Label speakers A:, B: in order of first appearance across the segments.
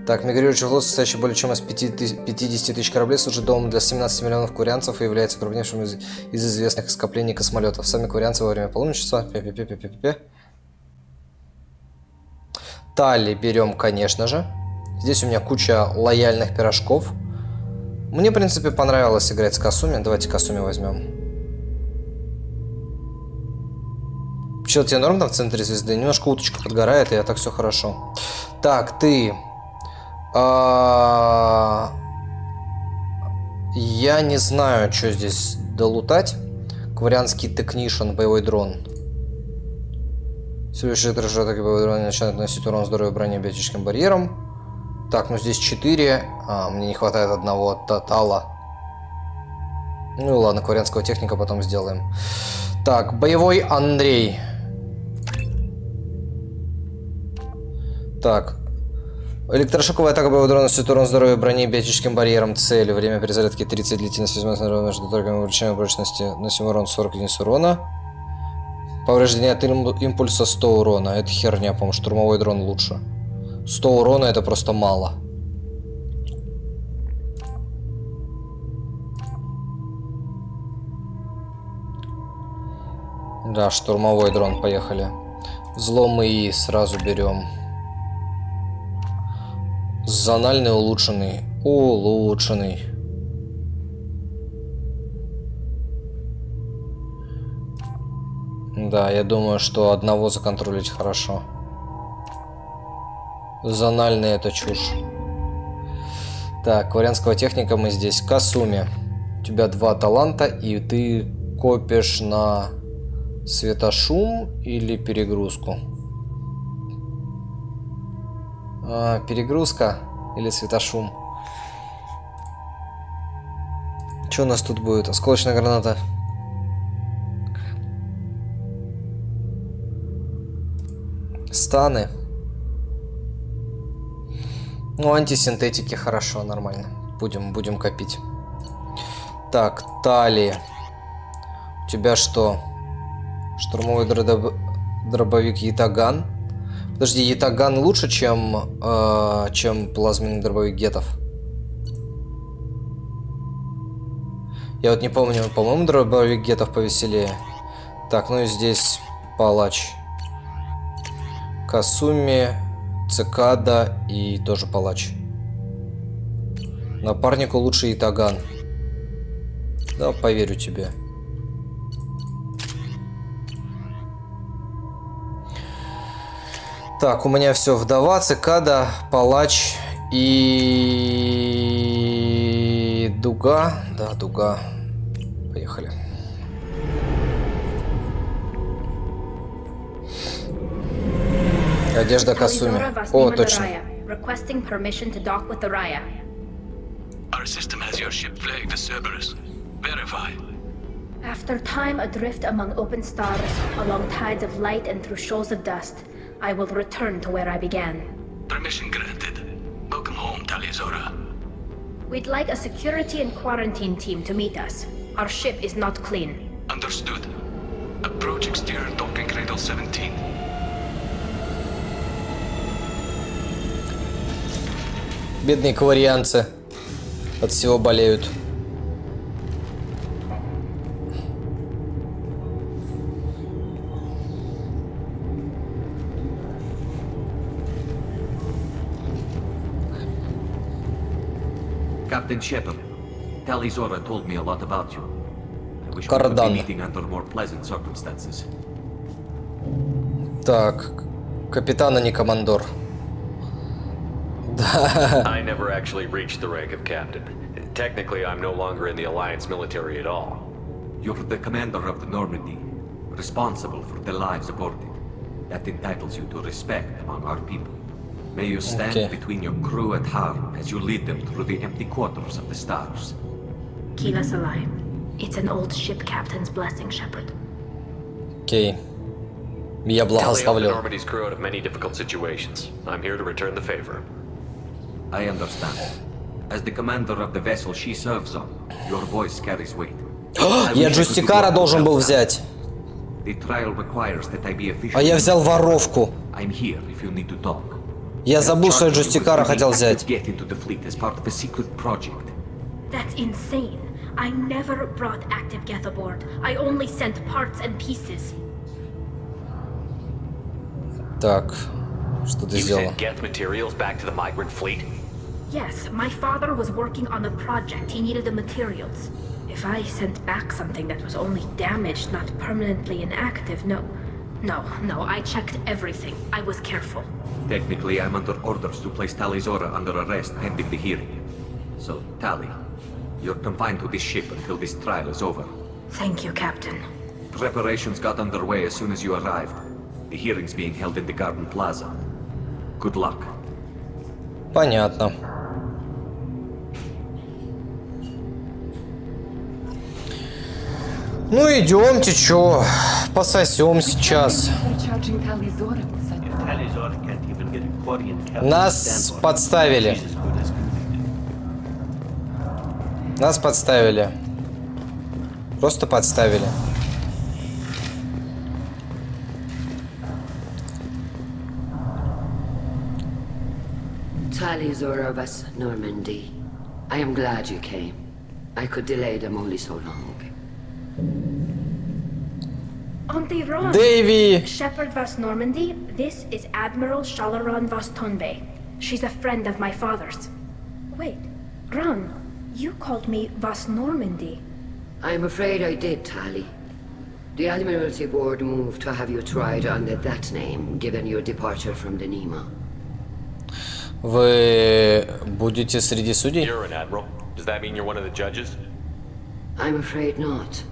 A: Так, мигрирующий флот, состоящий более чем из 50 тысяч кораблей, служит домом для 17 миллионов курянцев и является крупнейшим из известных скоплений космолетов. Сами курянцы во время паломничества... Тали берем, конечно же. Здесь у меня куча лояльных пирожков. Мне, в принципе, понравилось играть с Касуми. Давайте Касуми возьмем. Чел, тебе норм там в центре звезды? Немножко уточка подгорает, и это все хорошо. Так, ты... Я не знаю, что здесь долутать. Кварианский технишн, боевой дрон. Следующий этаж атаки боевой дрон начинает наносить урон здоровью брони биотическим барьером. Так, ну здесь 4. Мне не хватает одного тотала. Ну ладно, кварианского техника потом сделаем. Так, боевой Андрей. Так. Электрошоковая атака боевого дрона наносит урон здоровью брони биотическим барьером. Цель. Время перезарядки 30, длительность возможно между торгами увеличения прочности. Наносим урон 40 единиц урона. Повреждение от импульса 100 урона. Это херня, по-моему, штурмовой дрон лучше. 100 урона это просто мало. Да, штурмовой дрон, поехали. Взлом ИИ сразу берем. Зональный улучшенный. Улучшенный. Да, я думаю, что одного законтролить хорошо. Зональный это чушь. Так, кварианского техника мы здесь. Касуми. У тебя 2 таланта, и ты копишь на светошум или перегрузку? Перегрузка или светошум? Что у нас тут будет? Осколочная граната. Станы. Ну, антисинтетики хорошо, нормально. Будем копить. Так, Тали. У тебя что? Штурмовой дробовик Ятаган. Подожди, Ятаган лучше, чем плазменный дробовик Гетов? Я вот не помню, по-моему, дробовик Гетов повеселее. Так, ну и здесь палач. Касуми, Цикада и тоже палач. Напарнику лучше Ятаган. Да, поверю тебе. Так, у меня все. Вдова, Цикада, палач и дуга. Да, дуга. Поехали. Одежда Касуми. О, точно.
B: Our system has your ship flagged as Cerberus. Verify.
C: After time adrift among open stars, along tides of light and through shoals of dust, I will return to where I began.
B: Permission granted. Welcome home, Talizora.
C: We'd like a security and quarantine team to meet us. Our ship is not clean.
B: Understood. Approach exterior docking cradle 17.
A: Бедные кварианцы от всего болеют.
D: Captain Shepard, Talizora told me a lot about you. I wish we could
A: Кардан.
D: be meeting under more pleasant circumstances.
A: Так, капитан, а не командор. Да.
E: I never actually reached the rank of captain. Technically, I'm no longer in the Alliance military at all.
D: You're the commander of the Normandy, responsible for the lives aborted. That entitles you to respect among our people. May you stand
A: Okay.
D: between your crew and harm as you lead them through the empty quarters of the stars.
C: Kila Salai. It's an old ship captain's blessing, Shepard.
A: Окей. Я
E: Tally helped the
A: благословлю.
E: Normandy's crew out of many difficult situations. I'm here to return the favor.
D: I understand. As the commander of the vessel she serves on, your voice carries weight. I
A: Я
D: wish I could
A: Джустикара
D: do more
A: должен
D: to
A: был
D: help.
A: взять.
D: The trial requires that I be official.
A: А я взял воровку.
D: I'm here if you need to talk.
A: Я забыл, что я
D: Charter was
A: Джустикара
D: using
A: хотел
D: active
A: взять.
D: Get into the fleet as part of a secret project.
C: That's insane. I never brought active Geth aboard. I only sent parts and pieces.
A: Так, что ты
E: You
A: сделала?
E: sent Geth materials back to the migrant fleet?
C: Yes, my father was working on a project. He needed the materials. If I sent back something that was only damaged, not permanently inactive, no, I checked everything. I was careful.
D: Technically, I'm under orders to place Tali Zora under arrest pending the hearing. So, Tali, you're confined to this ship until this trial is over.
C: Thank you, Captain.
D: Preparations got underway as soon as you arrived. The hearing's being held in the Garden Plaza. Good luck.
A: Понятно. Ну идемте, чё, пососем сейчас.
F: Charging Tali Zora with such
G: Talizor can't even get a Quarian captain
A: Нас
G: to stand for it.
A: подставили.
G: She's as good as convicted.
A: Нас подставили. Просто подставили.
H: Tali Zora of us, Normandy. I am glad you came. I could delay them only so long.
C: Auntie Ron!
A: Дэйви!
C: Shepard Vas Normandy, this is Admiral Shalaron Vas Tonbe. She's a friend of my father's. Wait, Ron, you called me Vas Normandy.
H: I am afraid I did, Tali. The Admiralty Board moved to have you tried under that name, given your departure from the Nima.
A: Вы будете среди судей?
E: You're an admiral. Does that mean you're one of the judges?
H: I'm afraid not.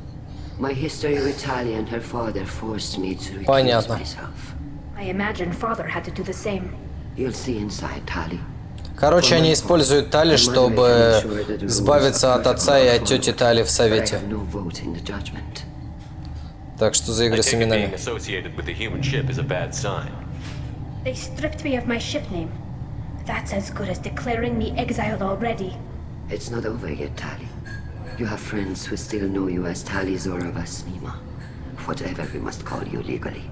H: My history with Tali and her father forced me to recuse
A: Понятно.
H: myself.
C: I imagine father had to do the same.
H: You'll see inside, Tali.
A: Короче, они используют Тали, чтобы избавиться от отца и от тети Тали в
H: But I
A: совете.
H: have no vote in the judgment.
A: Так что за
E: I
A: игры с
E: take it being
A: именами.
E: associated with the human ship is a bad sign.
C: They stripped me of my ship name. That's as good as declaring me exiled already.
H: It's not over yet, Tali. You have friends who still know you as Tali Zora Vas Nima. Whatever we must call you legally.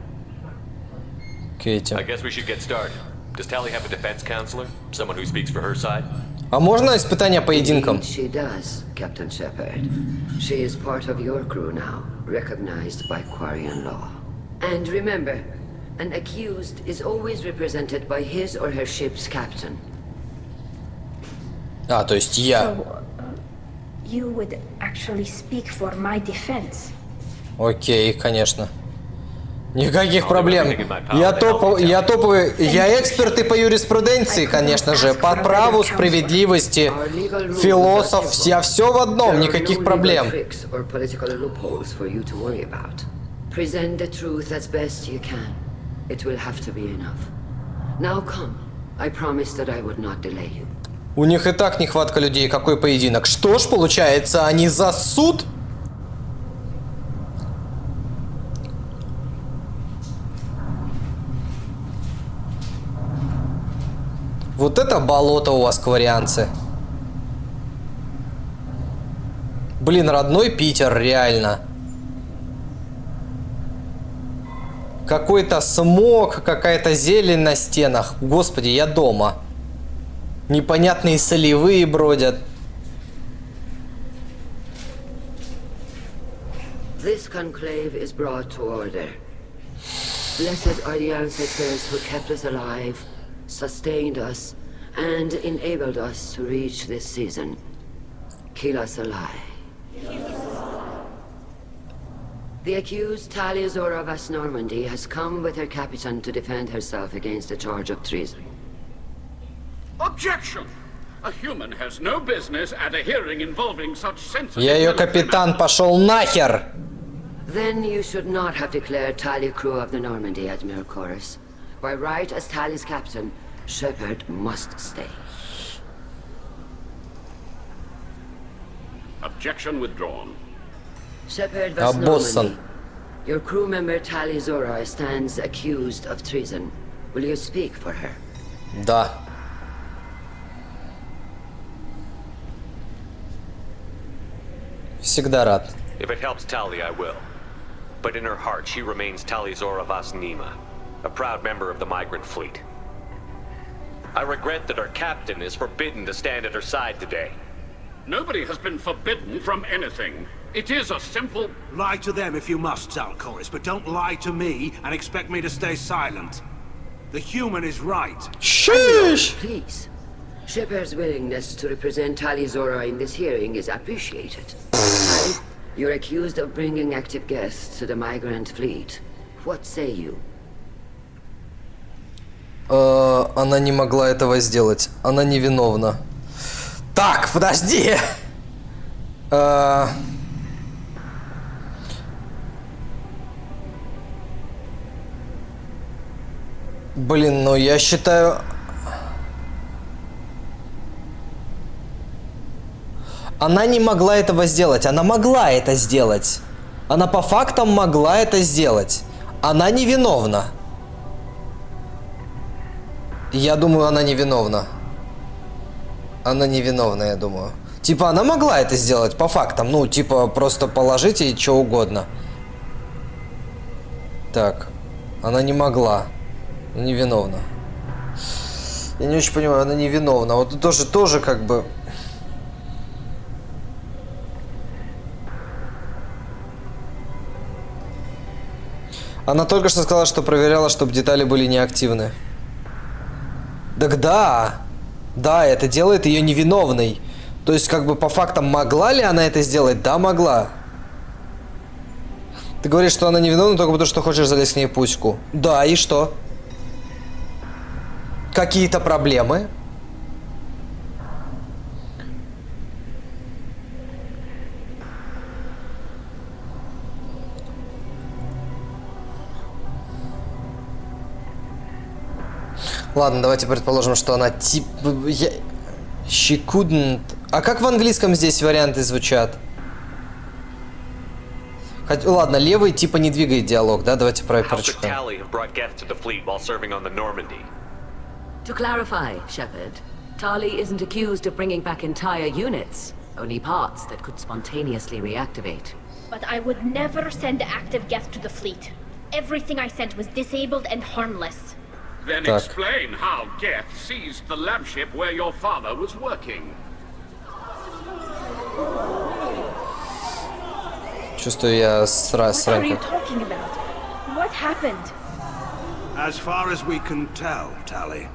A: Кейти.
E: I guess we should get started. Does Tali have a defense counselor? Someone who speaks for her side?
A: А можно испытание поединком?
H: Indeed, she does, Captain Shepard. She is part of your crew now, recognized by Quarian law. And remember, an accused is always represented by his or her ship's captain.
A: А, то есть я.
C: So, you would actually speak for my defense.
A: Окей, конечно. Никаких проблем. Я топовый, я эксперт и по юриспруденции, конечно же, по праву, справедливости, философ, я все в одном, никаких проблем.
H: Tricks or political loopholes for you to worry about. Present the truth as best you can. It will have to be enough. Now come. I promised that I would not delay you.
A: У них и так нехватка людей, какой поединок. Что ж, получается, они за суд? Вот это болото у вас, кварианцы. Блин, родной Питер, реально. Какой-то смог, какая-то зелень на стенах. Господи, я дома. Непонятные солевые бродят.
H: This conclave is brought to order. Blessed are the ancestors who kept us alive, sustained us, and enabled us to reach this season. Keep us alive. The accused Tali Zora Vas Normandy has come with her captain to defend herself against a charge of treason.
I: Objection! A human has no business at a hearing involving such sensitive...
A: Я ее капитан, пошел нахер!
H: Then you should not have declared Tali crew of the Normandy, Admiral Chorus. By right as Tali's captain, Shepard must stay.
I: Objection withdrawn.
H: Shepard Vas
A: Обоссан.
H: Normandy, your crew member Tali Zora stands accused of treason. Will you speak for her?
A: Да. Всегда рад.
E: If it helps Tali, I will. But in her heart, she remains Tali Zora Vas Nima, a proud member of the migrant fleet. I regret that our captain is forbidden to stand at her side today.
I: Nobody has been forbidden from anything. It is a simple...
J: Lie to them if you must, Zalcoris, but don't lie to me and expect me to stay silent. The human is right.
A: Sheesh!
H: Please. Shepard's willingness to represent Talizora in this hearing is appreciated. Tali, you're accused of bringing active guests to the migrant fleet. What say you?
A: Она не могла этого сделать. Она невиновна. Так, подожди! Блин, ну я считаю... Она не могла этого сделать. Она могла это сделать. Она по фактам могла это сделать. Она невиновна. Я думаю, она невиновна. Она невиновна, я думаю. Типа, она могла это сделать по фактам. Ну, типа, просто положите и что угодно. Так. Она не могла. Невиновна. Я не очень понимаю, она невиновна. Вот тоже как бы... Она только что сказала, что проверяла, чтобы детали были неактивны. Так да. Да, это делает ее невиновной. То есть, как бы по фактам, могла ли она это сделать? Да, могла. Ты говоришь, что она невиновна только потому, что хочешь залезть к ней в пуську. Да, и что? Какие-то проблемы? Ладно, давайте предположим, что она типа... She couldn't... А как в английском здесь варианты звучат? Ладно, левый типа не двигает диалог, да? Давайте прочитаем.
F: To clarify, Shepard, Tali isn't accused of bringing back entire units, only parts that could spontaneously reactivate.
C: But I would never send active guests to the fleet. Everything I sent was disabled and harmless.
I: Then
A: Так.
I: explain how Geth seized the lab ship where your father was working.
A: Чувствую, я
C: What are you talking about? What happened?
J: As far as we can tell, Tali,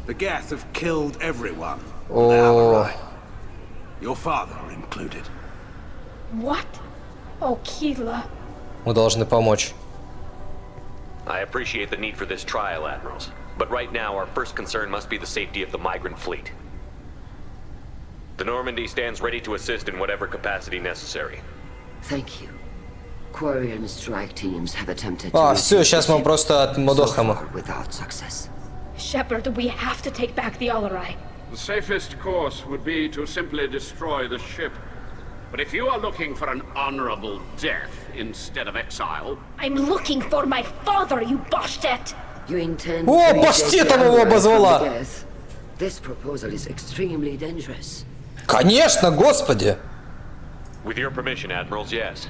J: the Geth have killed everyone.
A: О,
J: Your father included.
C: What? Oh, Keela.
A: мы должны помочь.
E: I appreciate the need for this trial, Admirals. But right now, our first concern must be the safety of the migrant fleet. The Normandy stands ready to assist in whatever capacity necessary.
H: Thank you. Quarian strike teams have attempted to...
A: А, все, сейчас мы просто отмудохаем их.
H: Without success.
C: Shepard, we have to take back the Alarai.
I: The safest course would be to simply destroy the ship. But if you are looking for an honorable death instead of exile...
C: I'm looking for my father, you bastet!
H: You intend
A: О,
H: to
A: паштетом
H: reject
A: его
H: Alarai from
A: обозвала.
H: the Geth? This proposal is extremely dangerous.
A: Конечно, господи!
E: With your permission, Admirals, yes.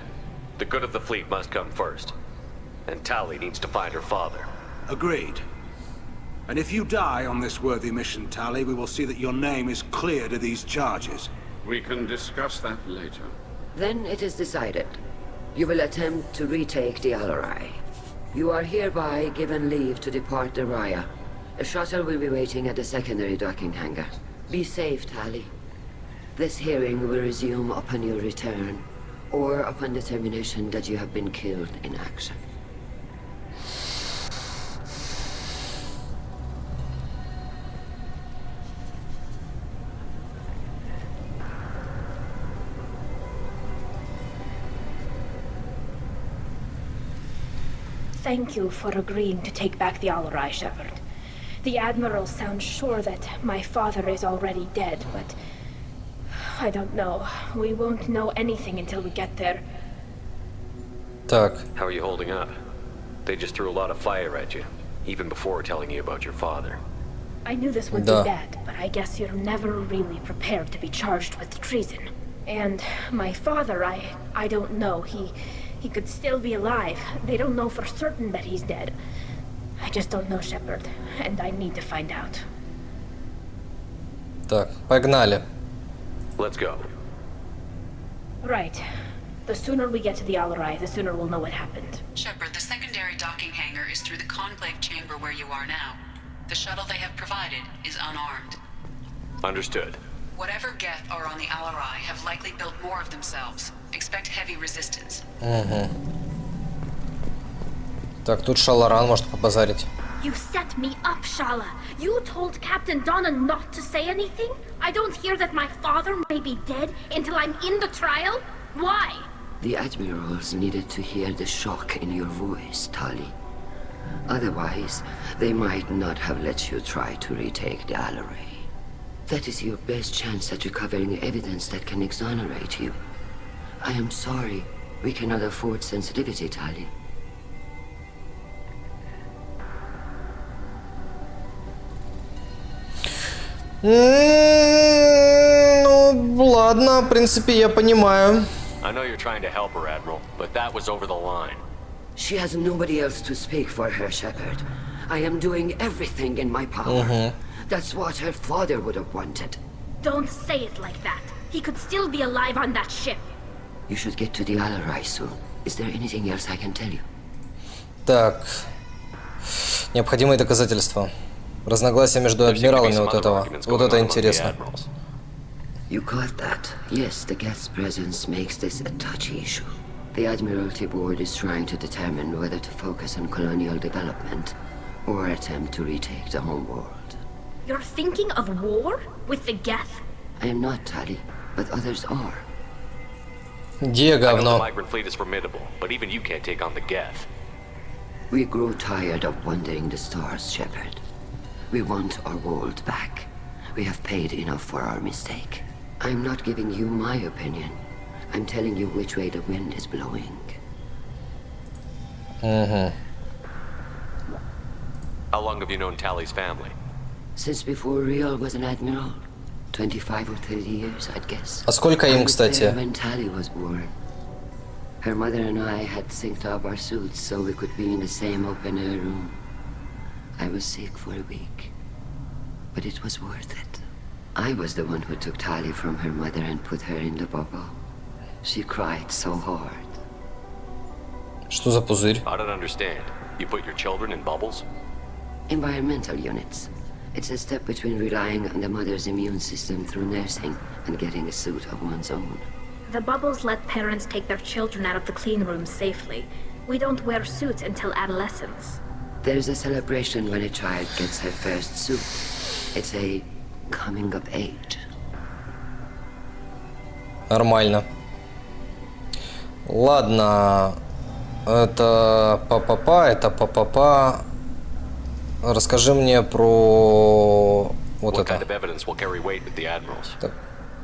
E: The good of the fleet must come first. And Tali needs to find her father.
J: Agreed. And if you die on this worthy mission, Tali, we will see that your name is cleared of these charges.
I: We can discuss that later.
H: Then it is decided. You will attempt to retake the Alarai. You are hereby given leave to depart the Raya. A shuttle will be waiting at the secondary docking hangar. Be safe, Tali. This hearing will resume upon your return, or upon determination that you have been killed in action.
C: Thank you for agreeing to take back the Alarai, Shepard. The Admiral sounds sure that my father is already dead, but... I don't know. We won't know anything until we get there.
A: Так,
E: How are you holding up? They just threw a lot of fire at you, even before telling you about your father.
C: I knew this would
A: Да.
C: be bad, but I guess you're never really prepared to be charged with treason. And my father, I don't know. He could still be alive. They don't know for certain that he's dead. I just don't know, Shepard, and I need to find out.
A: Так, погнали.
E: Let's go.
C: Right. The sooner we get to the Alarai, the sooner we'll know what happened.
K: Shepard, the secondary docking hangar is through the conclave chamber where you are now. The shuttle they have provided is unarmed.
E: Understood.
K: Whatever Geth are on the Alarai have likely built more of themselves. Expect heavy resistance.
A: Угу. Так, тут Шаларан может побазарить.
C: You set me up, Shala. You told Captain Donna not to say anything? I don't hear that my father may be dead until I'm in the trial? Why?
H: The admirals needed to hear the shock in your voice, Tali. Otherwise, they might not have let you try to retake the Alarai. That is your best chance at recovering evidence that can exonerate you. I am sorry. We cannot afford sensitivity, Tali.
A: Ну, ладно, в принципе, я понимаю.
E: I know you're trying to help her, Admiral, but that was over the line.
H: She has nobody else to speak for her, Shepard. I am doing everything in my power. That's what her father would have wanted.
C: Don't say it like that. He could still be alive on that ship.
H: You should get to the Alarai soon. Is there anything else I can tell you?
A: Так. Необходимые доказательства. Разногласия между адмиралами вот этого. Вот это интересно.
H: You caught that. Yes, the Geth's presence makes this a touchy issue. The Admiralty Board is trying to determine whether to focus on colonial development or attempt to retake the homeworld.
C: You're thinking of war? With the Geth?
H: I am not, Tali, but others are.
A: Где
E: I know the
A: говно?
E: migrant fleet is formidable, but even you can't take on the Geth.
H: We grow tired of wandering the stars, Shepard. We want our world back. We have paid enough for our mistake. I'm not giving you my opinion. I'm telling you which way the wind is blowing.
E: How long have you known Tali's family?
H: Since before Riel was an admiral. 25 or 30 years, I'd guess.
A: А сколько им,
H: I was there
A: кстати?
H: when Tali was born. Her mother and I had synced up our suits so we could be in the same open-air room. I was sick for a week, but it was worth it. I was the one who took Tali from her mother and put her in the bubble. She cried so hard.
A: Что за пузырь?
E: I don't understand. You put your children in bubbles?
H: Environmental units. It's a step between relying on the mother's immune system through nursing and getting a suit of one's own.
C: The bubbles let parents take their children out of the clean rooms safely. We don't wear suits until adolescence.
H: There's a celebration when a child gets her first suit. It's a coming of age.
A: Нормально. Ладно. Это па-па-па, это па-па-па. Расскажи мне про вот
E: What kind
A: это.
E: of evidence will carry weight with the admirals?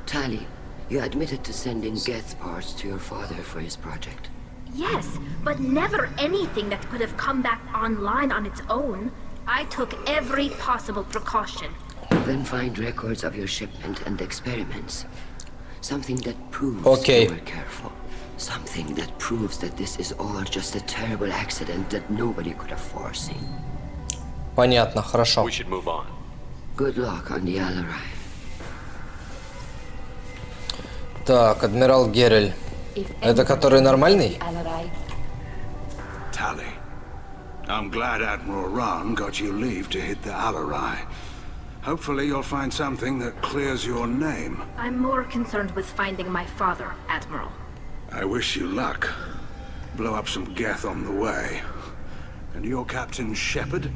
H: Tali, you admitted to sending Geth parts to your father for his project.
C: Yes, but never anything that could have come back online on its own. I took every possible precaution.
H: Then find records of your shipment and experiments. Something that proves
A: Okay.
H: you were careful. Something that proves that this is all just a terrible accident that nobody could have foreseen.
A: Понятно, хорошо.
E: We should move on.
H: Good luck on the Alarai.
A: Так, адмирал Герель. Это который нормальный?
J: Tali, I'm glad Admiral Rahn got you leave to hit the Alarai. Hopefully you'll find something that clears your name.
C: I'm more concerned with finding my father, Admiral.
J: I wish you luck. Blow up some Geth on the way. And your Captain Shepard?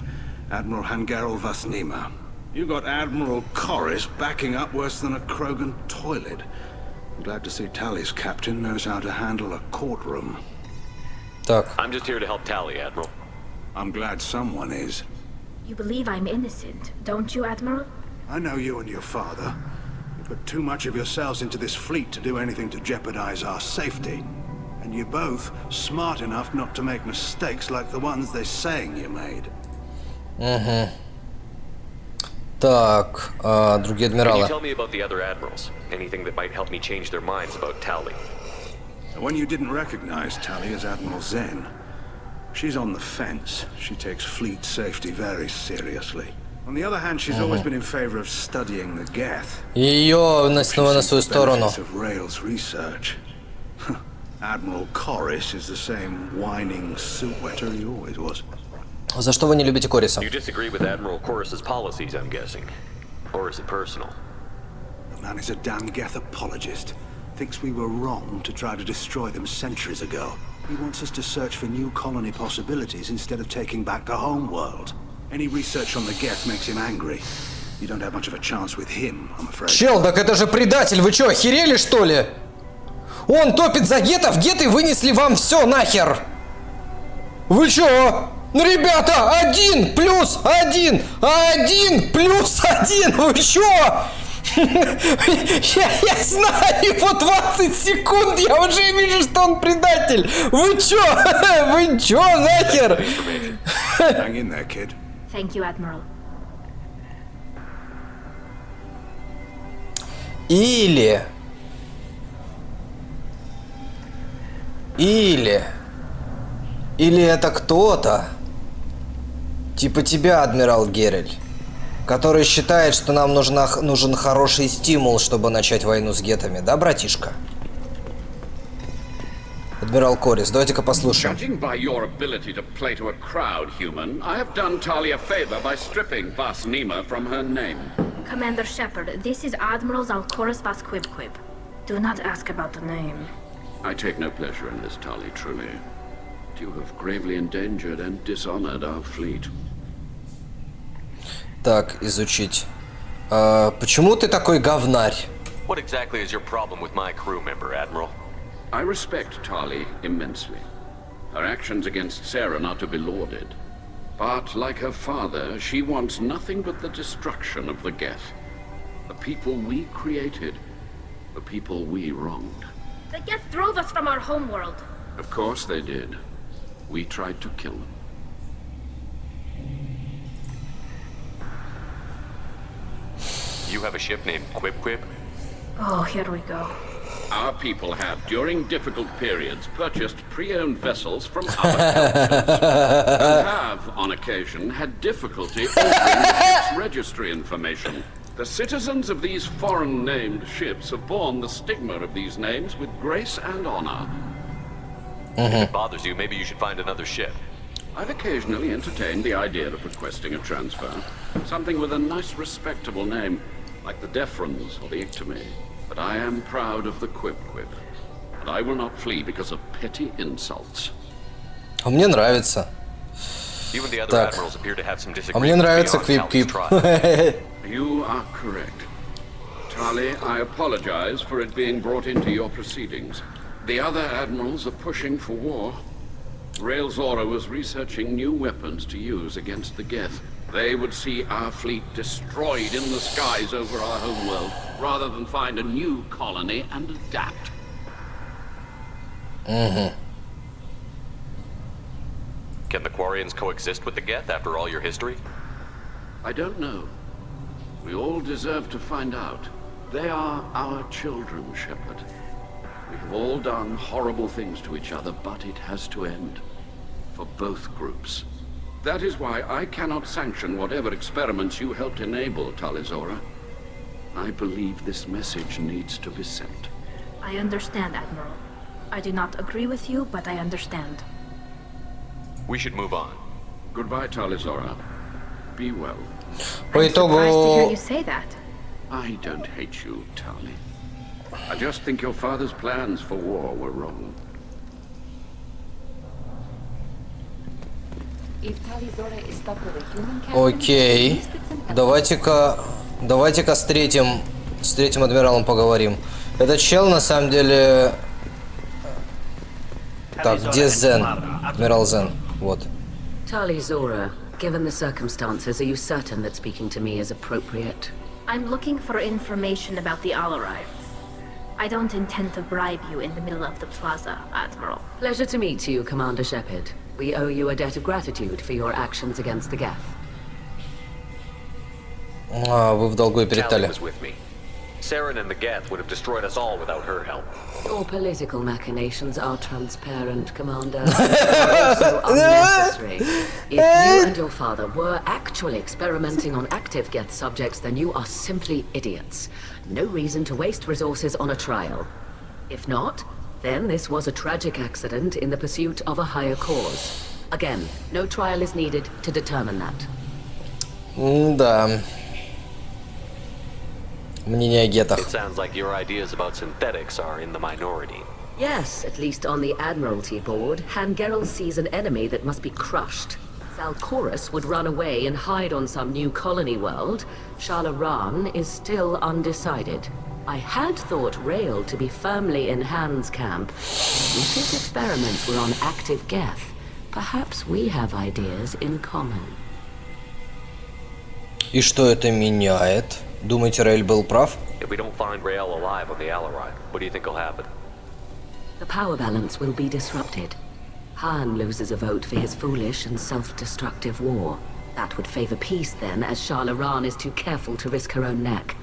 J: Admiral Hangarel Vasnima. You got Admiral Corris backing up worse than a Krogan toilet. I'm glad to see Tali's captain knows how to handle a courtroom.
A: Так,
E: I'm just here to help Tali, Admiral.
J: I'm glad someone is.
C: You believe I'm innocent, don't you, Admiral?
J: I know you and your father. You put too much of yourselves into this fleet to do anything to jeopardize our safety. And you're both smart enough not to make mistakes like the ones they're saying you made.
A: Угу. Так, другие
E: Can you
A: адмиралы.
E: tell me about the other admirals? Anything that might help me change their minds about Tali?
J: When you didn't recognize Tali as Admiral Zen, she's on the fence. She takes fleet safety very seriously. On the other hand, she's always been in favor of studying the Geth.
A: Ее на свою сторону.
J: Benefits of Rail's research. Admiral Corris is the same whining suit wetter he always was.
A: За что вы не любите Кориса?
E: You disagree with Admiral Corus's policies, I'm guessing. Or is it personal?
J: The man is a damn Geth apologist. Thinks we were wrong to try to destroy them centuries ago. He wants us to search for new colony possibilities instead of taking back the home world. Any research on the Geth makes him angry. You don't have much of a chance with him, I'm afraid.
A: Чел, так это же предатель, вы чё, охерели что ли? Он топит за гетов, геты вынесли вам все нахер! Вы чё? Ну, ребята, 1 плюс 1! 1 плюс 1! Вы чё? Я знаю, его 20 секунд, я уже вижу, что он предатель! Вы чё? Вы чё нахер?
J: Hang in there, kid.
C: Thank you, Admiral.
A: Или это кто-то, типа тебя, адмирал Герель, который считает, что нам нужен хороший стимул, чтобы начать войну с гетами, да, братишка? Адмирал Корис, давайте-ка послушаем.
I: Judging by your ability to play to a crowd, human, I have done Talia a favor by stripping Vas Nima from her name.
C: Commander Shepard, this is Admiral Zalkoris Vas Quibquib. Do not ask about the name.
I: I take no pleasure in this, Tali, truly. You have gravely endangered and dishonored our fleet.
A: Так, изучить. Почему ты такой говнарь?
E: What exactly is your problem with my crew member, Admiral?
I: I respect Tali immensely. Her actions against Sarah are not to be lauded. But, like her father, she wants nothing but the destruction of the Geth. The people we created. The people we wronged.
C: The Geth drove us from our homeworld.
I: Of course they did. We tried to kill them.
E: You have a ship named Quib?
C: Oh, here we go.
I: Our people have, during difficult periods, purchased pre-owned vessels from other cultures, and have, on occasion, had difficulty altering the ship's registry information. The citizens of these foreign-named ships have borne the stigma of these names with grace and honor.
E: If it bothers you, maybe you should find another ship.
I: I've occasionally entertained the idea of requesting a transfer. Something with a nice, respectable name, like the Defrons or the Ictomy. But I am proud of the Quib, and I will not flee because of petty insults.
A: А мне нравится.
E: You and the other
A: Так.
E: admirals appear to have some
A: А мне
E: disagreements
A: нравится
E: beyond Tally's trial.
A: Quib.
I: You are correct. Tali, I apologize for it being brought into your proceedings. The other admirals are pushing for war. Rail Zora was researching new weapons to use against the Geth. They would see our fleet destroyed in the skies over our homeworld, rather than find a new colony and adapt.
E: Can the Quarians coexist with the Geth after all your history?
I: I don't know. We all deserve to find out. They are our children, Shepard. We have all done horrible things to each other, but it has to end. For both groups. That is why I cannot sanction whatever experiments you helped enable, Talizora. I believe this message needs to be sent.
C: I understand, Admiral. I do not agree with you, but I understand.
E: We should move on.
I: Goodbye, Talizora. Be well.
A: По
C: I'm surprised to hear
A: итогу...
C: you say that.
I: I don't hate you, Tali. I just think your father's plans for war were wrong.
A: Окей. Давайте-ка с третьим адмиралом поговорим. Этот чел на самом деле... Так, где Зен? Адмирал Зен. Вот.
F: Tali Zora, given the circumstances, are you certain that speaking to me is appropriate?
C: I'm looking for information about the Alarai. I don't intend to bribe you in the middle of the plaza, Admiral.
F: Pleasure to meet you, Commander Shepard. We owe you a debt of gratitude for your actions against the Geth.
A: Вы в долгу и перед
E: Tally
A: Тали.
E: was with me. Saren and the Geth would have destroyed us all without her help.
F: Your political machinations are transparent, Commander. Also unnecessary. If you and your father were actually experimenting on active Geth subjects, then you are simply idiots. No reason to waste resources on a trial. If not, then this was a tragic accident in the pursuit of a higher cause. Again, no trial is needed to determine that.
A: Да. Мнение о гетах.
E: It sounds like your ideas about synthetics are in the minority.
F: Yes, at least on the Admiralty board, Hangerel sees an enemy that must be crushed. Zalcorus would run away and hide on some new colony world. Shalaran is still undecided. I had thought Rael to be firmly in Han's camp. If his experiments were on active Geth, perhaps we have ideas in common.
A: И что это меняет? Думаете, Рейль был прав?
E: If we don't find Rael alive on the Alarai, what do you think will happen?
F: The power balance will be disrupted. Han loses a vote for his foolish and self-destructive war. That would favor peace then, as Shalaran is too careful to risk her own neck.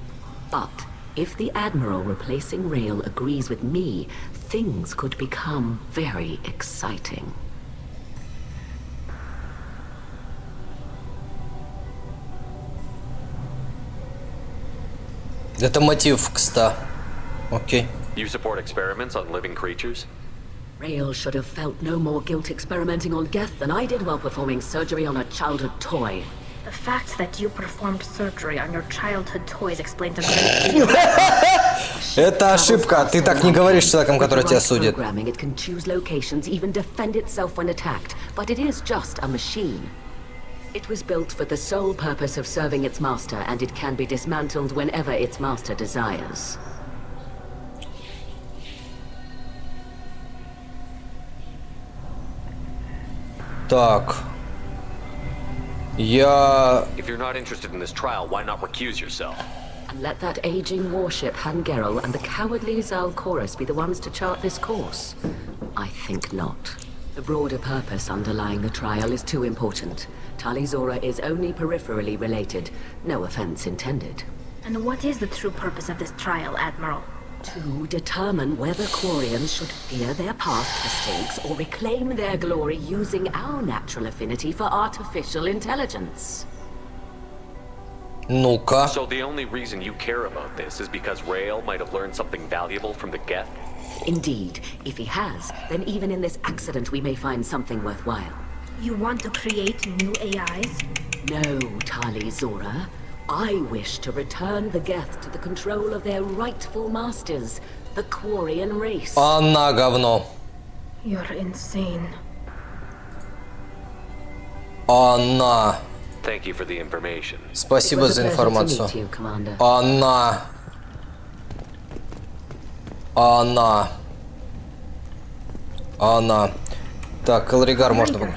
F: But if the Admiral replacing Rael agrees with me, things could become very exciting.
A: Это мотив, кста. Окей.
E: You support experiments on living creatures?
F: Rael should have felt no more guilt experimenting on Geth than I did while performing surgery on a childhood toy.
C: The fact that you performed surgery on your childhood toys explains a great deal.
A: Это ошибка. Ты так не говоришь с человеком, который тебя судит.
F: It can choose locations, even defend itself when attacked, but it is just a machine. It was built for the sole purpose of serving its master, and it can be dismantled whenever its master desires.
A: Так.
E: If you're not interested in this trial, why not recuse yourself?
F: And let that aging warship Hangerel and the cowardly Zalcorus be the ones to chart this course? I think not. The broader purpose underlying the trial is too important. Tali'Zorah is only peripherally related. No offense intended.
C: And what is the true purpose of this trial, Admiral?
F: To determine whether Quarians should fear their past mistakes or reclaim their glory using our natural affinity for artificial intelligence.
A: Ну-ка.
E: So the only reason you care about this is because Rael might have learned something valuable from the Geth?
F: Indeed. If he has, then even in this accident we may find something worthwhile.
C: You want to create new AIs?
F: No, Tali'Zorah. I wish to return the Geth to the control of their rightful masters, the Quarian race.
A: Она говно.
C: You're insane.
A: Она.
E: Thank you for the information.
A: Спасибо за информацию. Она. Она. Так, Элригар можно было.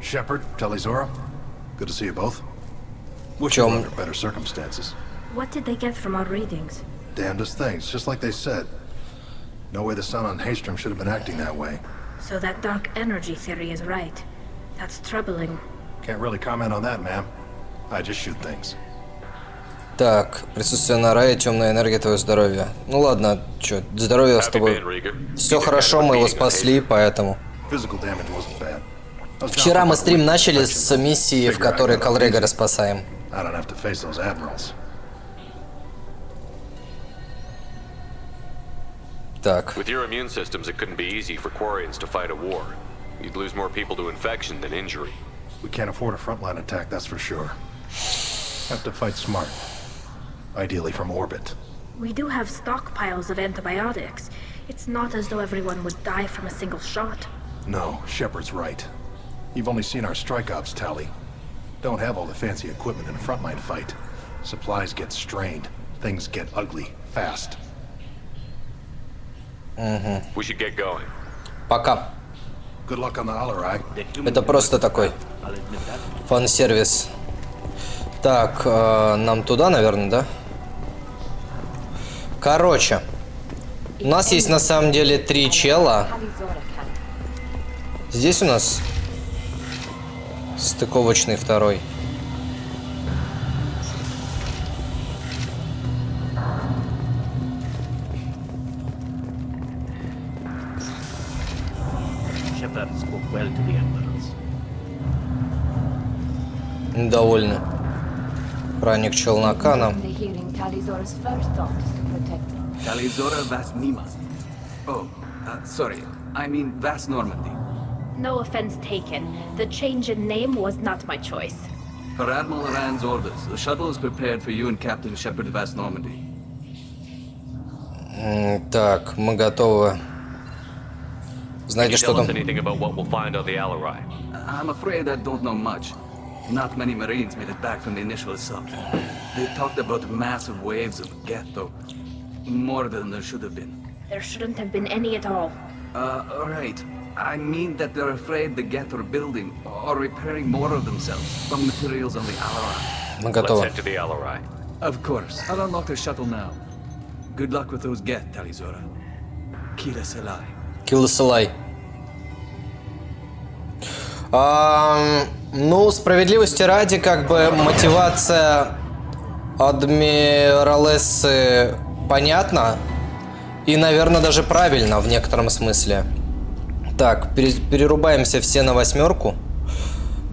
L: Shepard, Tali'Zorah, good to see you both. Wish
A: Чем?
L: you were under better circumstances.
C: What did they get from our readings?
L: Damnedest things, just like they said. No way the sun on Haystrom should have been acting that way.
C: So that dark energy theory is right. That's troubling.
L: Can't really comment on that, ma'am. I just shoot things.
A: Так, присутствие на рае, темная энергия, твое здоровье. Ну ладно, чё, здоровье с тобой. Все хорошо, мы его спасли, поэтому.
L: Physical damage wasn't bad.
A: Вчера мы стрим начали с миссии, в которой Калрегора спасаем.
L: I don't have to face those admirals.
A: Так.
E: With your immune systems, it couldn't be easy for Quarians to fight a war. You'd lose more people to infection than injury.
L: We can't afford a frontline attack, that's for sure. Have to fight smart. Ideally from orbit.
C: We do have stockpiles of antibiotics. It's not as though everyone would die from a single shot.
L: No, Shepard's right. You've only seen our strike ops tally. Don't have all the fancy equipment in a frontline fight. Supplies get strained. Things get ugly, fast.
E: We should get going.
A: Пока.
L: Good luck on the Alarai.
A: Это просто такой фан-сервис. Так, нам туда, наверное, да? Короче, у нас есть на самом деле 3 чела. Здесь у нас стыковочный второй.
G: Tali'Zorah spoke well to the Emeralds.
A: Довольно. Праник челнокана.
M: Hearing Tali'Zorah's first thoughts to protect them.
D: Tali'Zorah Vas Nima. Oh, sorry. I mean Vas Normandy.
C: No offense taken. The change in name was not my choice.
D: Per Admiral Rand's orders, the shuttle is prepared for you and Captain Shepard Vas Normandy.
A: Так, мы готовы. Знаете, что там?
E: Anything about what we'll find on the Alarai?
D: I'm afraid I don't know much. Not many Marines made it back from the initial assault. They talked about massive waves of Geth, though. More than there should have been.
C: There shouldn't have been any at all.
D: Right. I mean that they're afraid the Geth are building or repairing more of themselves from materials on the Alarai.
A: Мы готовы.
E: Let's head to the Alarai.
D: Of course. I'll unlock the shuttle now. Good luck with those Geth, Tali'Zorah. Kila Selai.
A: Килла Селай. Ну, справедливости ради, как бы мотивация адмиралессы понятна. И, наверное, даже правильно в некотором смысле. Так, перерубаемся все на 8.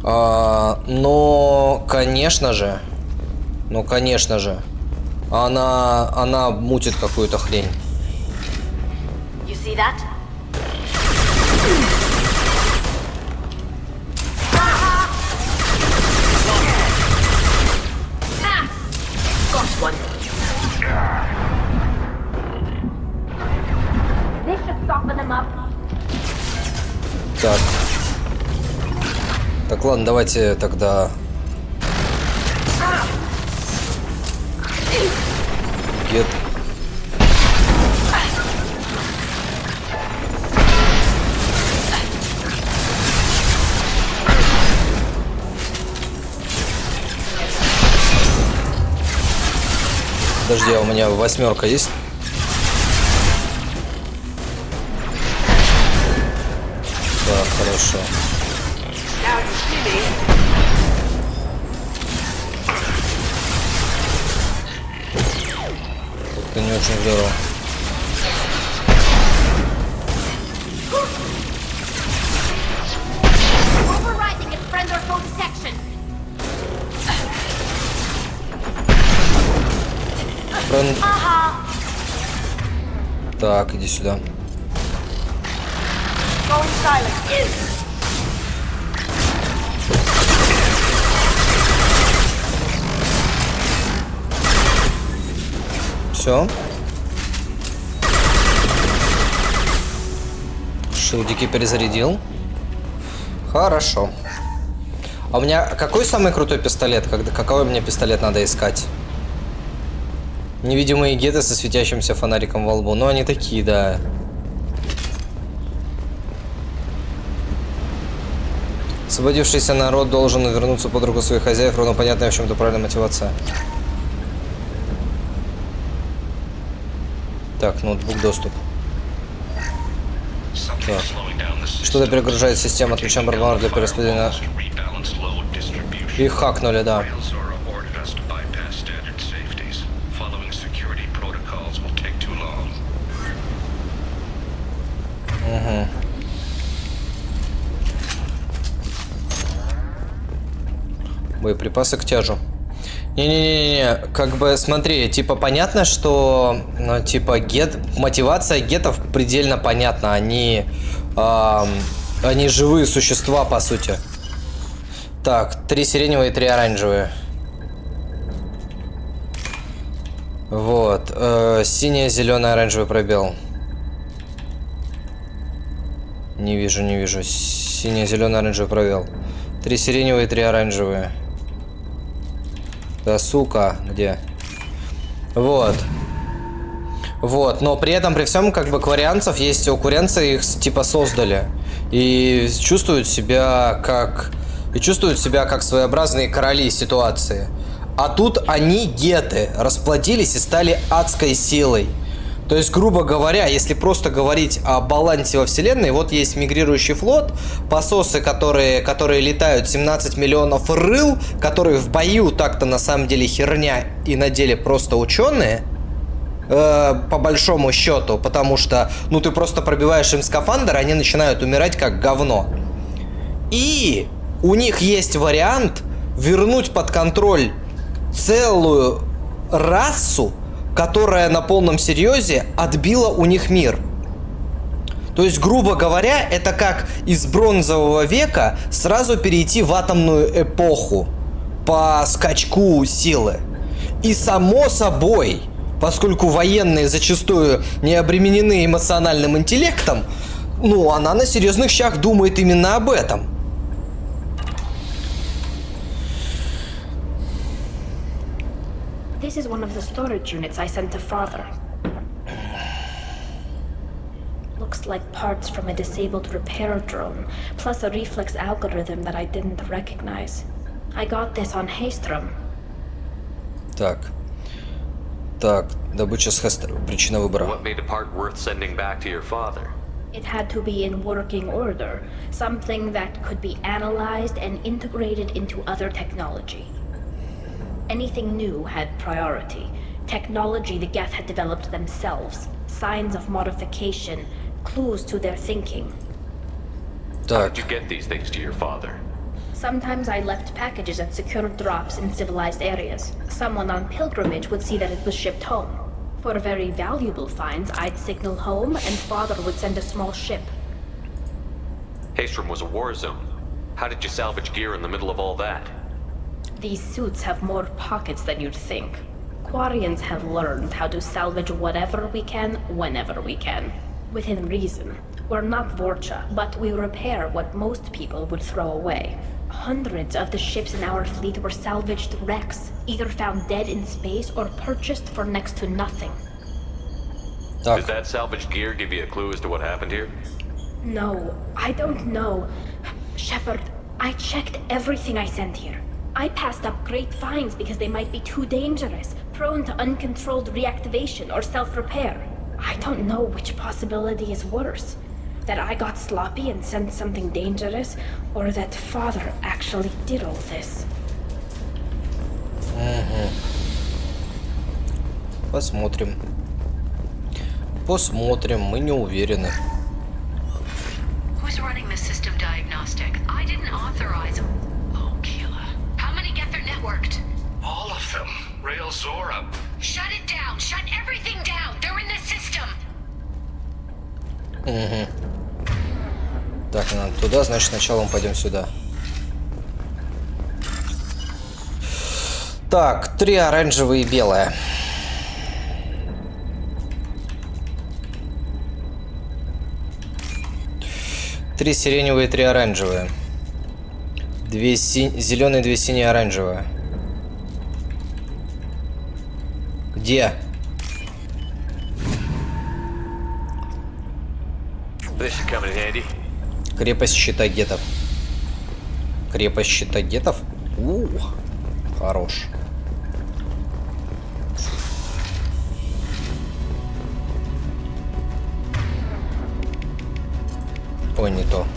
A: Но, конечно же, она мутит какую-то хрень.
C: You see that? Got one. This should soften them up.
A: Так. Так, ладно, давайте тогда... Гет. Подожди, а у меня 8 есть? Так, хорошо. Это не очень здорово.
C: Overriding its friend or foe detection.
A: Так, иди сюда. Все. Шилдики перезарядил. Хорошо. А у меня какой самый крутой пистолет? Какой мне пистолет надо искать? Невидимые геты со светящимся фонариком во лбу. Ну, они такие, да. Освободившийся народ должен вернуться под руку своих хозяев. Ровно понятная в чем-то правильная мотивация. Так, ноутбук доступ. Так. Что-то перегружает систему. Отключаем барбанор для перераспределения. И хакнули, да. Угу. Боеприпасы к тяжу. Не-не-не-не, как бы смотри, типа понятно, что, ну, типа мотивация гетов предельно понятна. Они живые существа, по сути. Так, 3 сиреневые и 3 оранжевые. Вот, синий, зеленый, оранжевый пробел. Не вижу, не вижу. Синий, зеленый, оранжевый пробел. 3 сиреневые, 3 оранжевые. Да, сука, где? Вот. Вот, но при этом, при всем, как бы, кварианцев есть у куренцы, их типа создали. И чувствуют себя как своеобразные короли ситуации. А тут они, геты, расплодились и стали адской силой. То есть, грубо говоря, если просто говорить о балансе во вселенной, вот есть мигрирующий флот, пососы, которые летают, 17 миллионов рыл, которые в бою так-то на самом деле херня и на деле просто ученые. по большому счету, потому что, ну, ты просто пробиваешь им скафандр, они начинают умирать как говно. И у них есть вариант вернуть под контроль целую расу, которая на полном серьезе отбила у них мир. То есть, грубо говоря, это как из бронзового века сразу перейти в атомную эпоху по скачку силы. И само собой, поскольку военные зачастую не обременены эмоциональным интеллектом, ну, она на серьезных щах думает именно об этом.
C: This is one of the storage units I sent to Father. Looks like parts from a disabled repair drone, plus a reflex algorithm that I didn't recognize. I got this on Haystrom.
A: Так, добыча с Хестера. Причина выбора.
E: What made a part worth sending back to your father?
C: It had to be in working order, something that could be analyzed and integrated into other technology. Anything new had priority. Technology the Geth had developed themselves, signs of modification, clues to their thinking.
E: How did you get these things to your father?
C: Sometimes I left packages at secure drops in civilized areas. Someone on pilgrimage would see that it was shipped home. For very valuable finds, I'd signal home and Father would send a small ship.
E: Haystrom was a war zone. How did you salvage gear in the middle of all that?
C: These suits have more pockets than you'd think. Quarians have learned how to salvage whatever we can, whenever we can. Within reason. We're not Vorcha, but we repair what most people would throw away. Hundreds of the ships in our fleet were salvaged wrecks, either found dead in space or purchased for next to nothing.
E: Does that salvaged gear give you a clue as to what happened here?
C: No, I don't know. Shepard, I checked everything I sent here. I passed up great finds because they might be too dangerous, prone to uncontrolled reactivation or self-repair. I don't know which possibility is worse. That I got sloppy and sent something dangerous, or that Father actually did all this.
A: Посмотрим. Посмотрим, мы не уверены.
K: Who's running the system diagnostic? I didn't authorize them. Oh, Keela. How many get their networked?
B: All of them. Rail Zora.
K: Shut it down! Shut everything down! They're in the system!
A: Так, надо туда, значит, сначала мы пойдем сюда. Так, 3 оранжевые и белые. Три сиреневые, 3 оранжевые. 2 зеленые, 2 синие, оранжевые. Где?
E: This should come in handy.
A: Крепость щита гетов. Крепость щита гетов? Хорош. Ой, не то.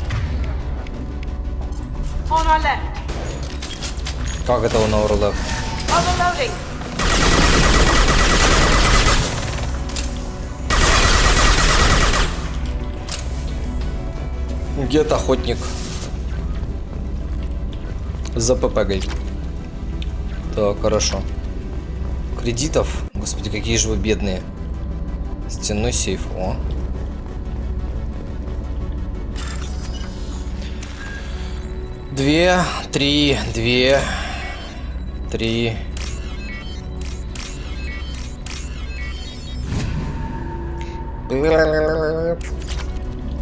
N: On our left.
A: Как это он overlap?
N: Overloading.
A: Гет охотник. За ППГой. Так, хорошо. Кредитов? Господи, какие же вы бедные. Стенной сейф. О. Две, 3, 2, 3.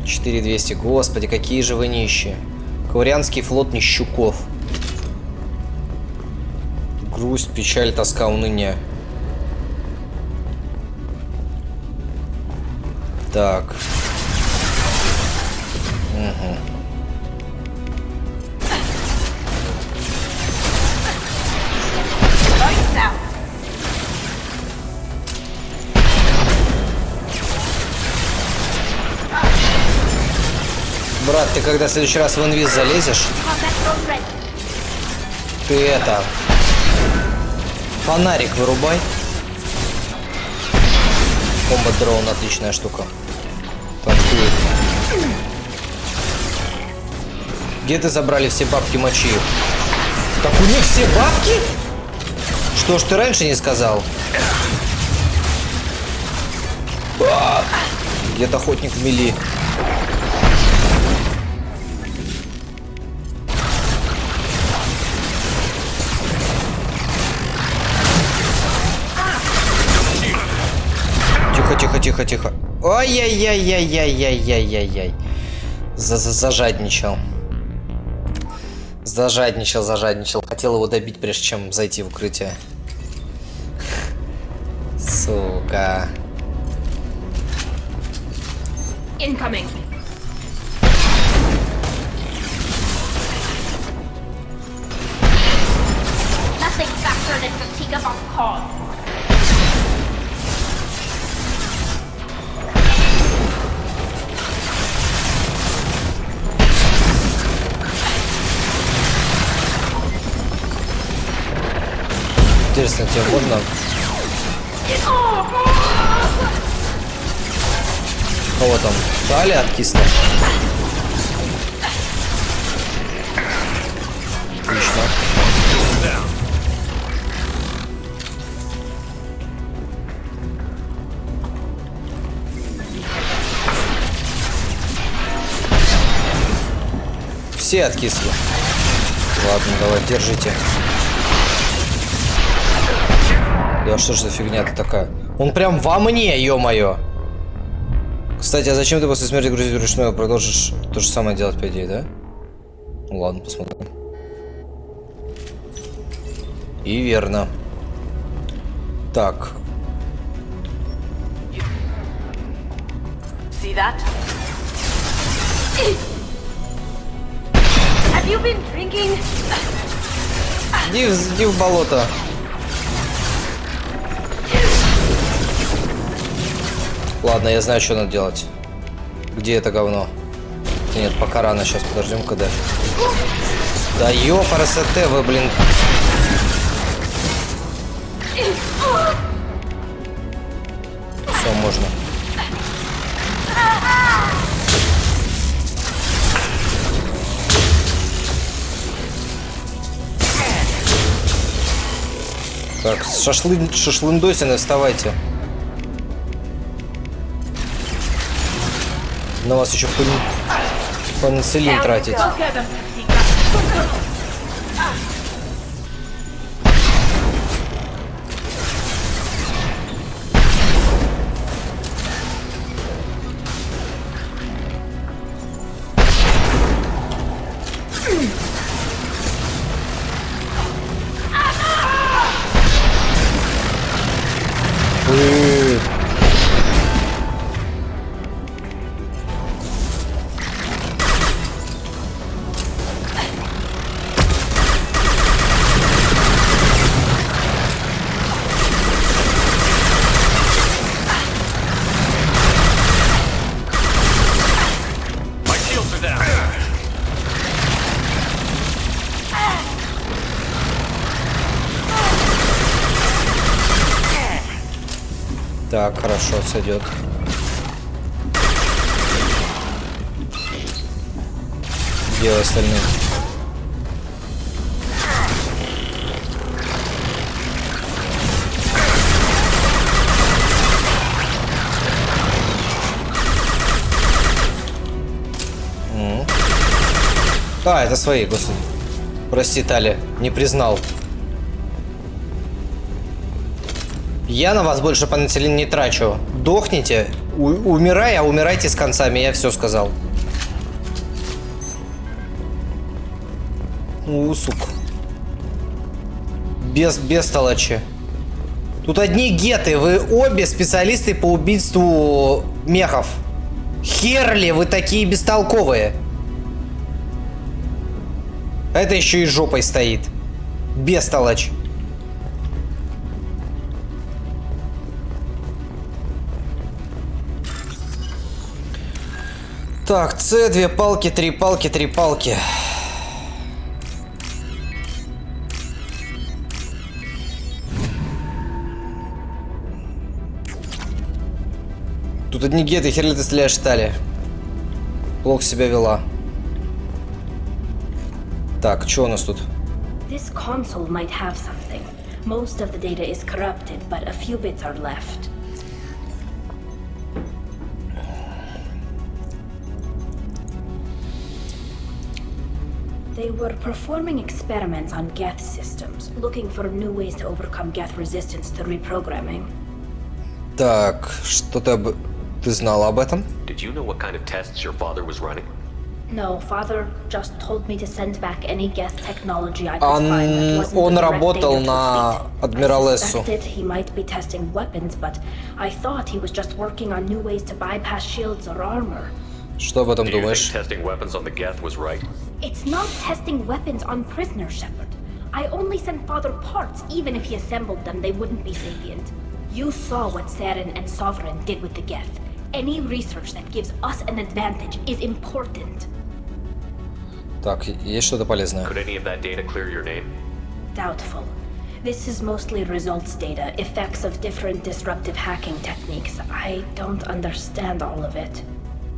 A: $4200. Господи, какие же вы нищие. Кварианский флот нищуков. Грусть, печаль, тоска, уныние. Так. Угу. Брат, ты когда в следующий раз в инвиз залезешь, ты это... Фонарик вырубай. Комбат дрон отличная штука. Танкует. Где ты забрали все бабки, мочи их? Так у них все бабки? Что ж ты раньше не сказал? Где-то охотник в мели. Тихо. Ой-яй-яй-яй-яй-яй-яй-яй-яй. Зажадничал. Зажадничал. Хотел его добить, прежде чем зайти в укрытие. Сука.
C: Incoming. Nothing faster than fatigue of call.
A: Интересно, тебе можно? Кого там? Дали откисли? Отлично. Все откисли. Ладно, давай, держите. Да что ж за фигня-то такая? Он прям во мне, ё-моё. Кстати, а зачем ты после смерти грузить вручную продолжишь то же самое делать, по идее, да? Ну, ладно, посмотрим. И верно. Так.
N: See that? Have you been drinking?
A: Иди в болото. Ладно, я знаю, что надо делать. Где это говно? Нет, пока рано. Сейчас подождем, когда. Да ёпарасоте вы, блин. Все, можно. Так, шашлындосины, вставайте. На вас еще пенициллин тратить. Так, хорошо, сойдет. Где остальные? А, это свои, господи. Прости, Тали, не признал. Я на вас больше пенициллин не трачу. Дохните, умирай, а умирайте с концами, я все сказал. Сука. Без толочи. Тут одни геты, вы обе специалисты по убийству мехов. Херли, вы такие бестолковые. Это еще и жопой стоит. Бестолочь. Так, С, 2 палки, 3 палки, 3 палки. Тут одни геты, хер ли ты стреляешь, Тали? Плохо себя вела. Так, что у нас тут?
C: This console might have something. Most of the data is corrupted, but a few bits are left. They were performing experiments on Geth systems, looking for new ways to overcome Geth resistance to reprogramming.
A: Так, что-то ты знала об этом?
E: Did you know what kind of tests your father was running?
C: No, Father just told me to send back any Geth technology I could find that wasn't
A: Он
C: a direct
A: работал
C: danger to
A: на
C: fleet.
A: Адмирал
C: I
A: Эссу.
C: suspected he might be testing weapons, but I thought he was just working on new ways to bypass shields or armor.
A: Что об этом
E: Do you think
A: думаешь?
E: testing weapons on the Geth was right?
C: It's not testing weapons on prisoners, Shepard. I only sent Father parts. Even if he assembled them, they wouldn't be sapient. You saw what Saren and Sovereign did with the Geth. Any research that gives us an advantage is important.
A: Так, есть что-то полезное?
E: Could any of that data clear your name?
C: Doubtful. This is mostly results data, effects of different disruptive hacking techniques. I don't understand all of it.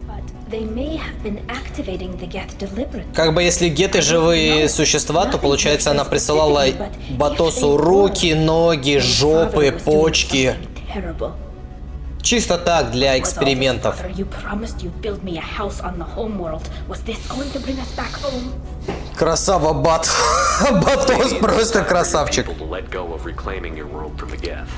C: But they may have been activating the Geth deliberately.
A: Как бы если геты живые существа, то получается она присылала Батосу руки, ноги, жопы, почки.
C: Terrible.
A: Чисто так, для экспериментов.
C: Father, you promised you'd build me a house on the homeworld. Was this going to bring us back home?
A: Красава, Бат. Батос просто красавчик.
E: To let go of reclaiming your world from the Geth.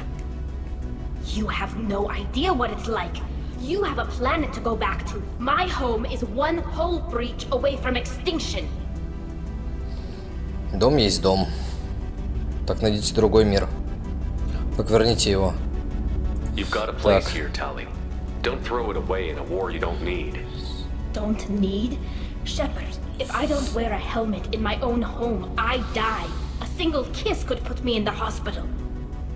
C: You have no idea what it's like. You have a planet to go back to. My home is one hull breach away from extinction.
A: Дом есть дом. Так, найдите другой мир. Так, верните его.
E: You've got a place here, Tali. Don't throw it away in a war you don't need.
C: Don't need? Shepard, if I don't wear a helmet in my own home, I die. A single kiss could put me in the hospital.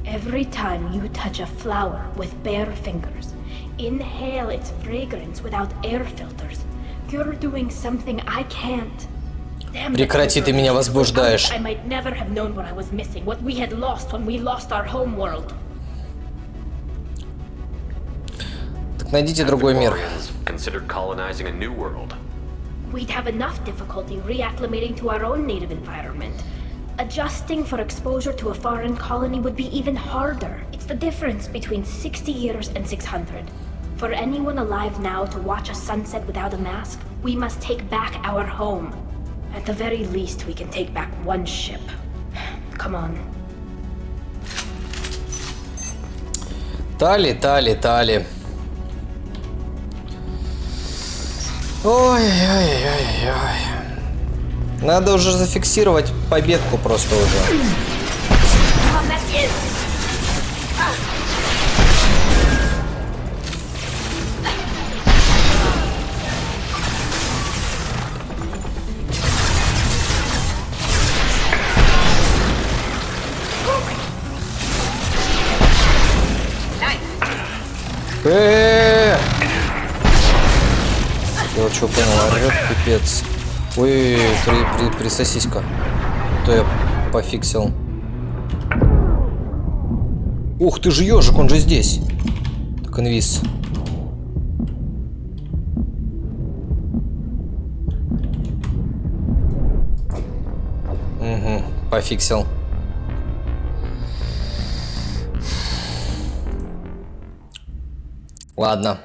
C: Every time you touch a flower with bare fingers, inhale its fragrance without air filters, you're doing something I can't. Damn,
A: Прекрати, ты меня возбуждаешь.
C: I might never have known what I was missing, what we had lost when we lost our home world.
A: Так, найдите другой мир.
E: Considered colonizing a new world.
C: We'd have enough difficulty reacclimating to our own native environment. Adjusting for exposure to a foreign colony would be even harder. It's the difference between 60 years and 600. For anyone alive now to watch a sunset without a mask, we must take back our home. At the very least, we can take back one ship. Come on.
A: Тали, Тали, Тали. Ой-ой-ой-ой. Надо уже зафиксировать победку просто уже. Я вот что понял, орёт пипец. Ой, присосиска. То я пофиксил. Ух ты же ежик, он же здесь. Так, инвиз. Угу, пофиксил. Ладно.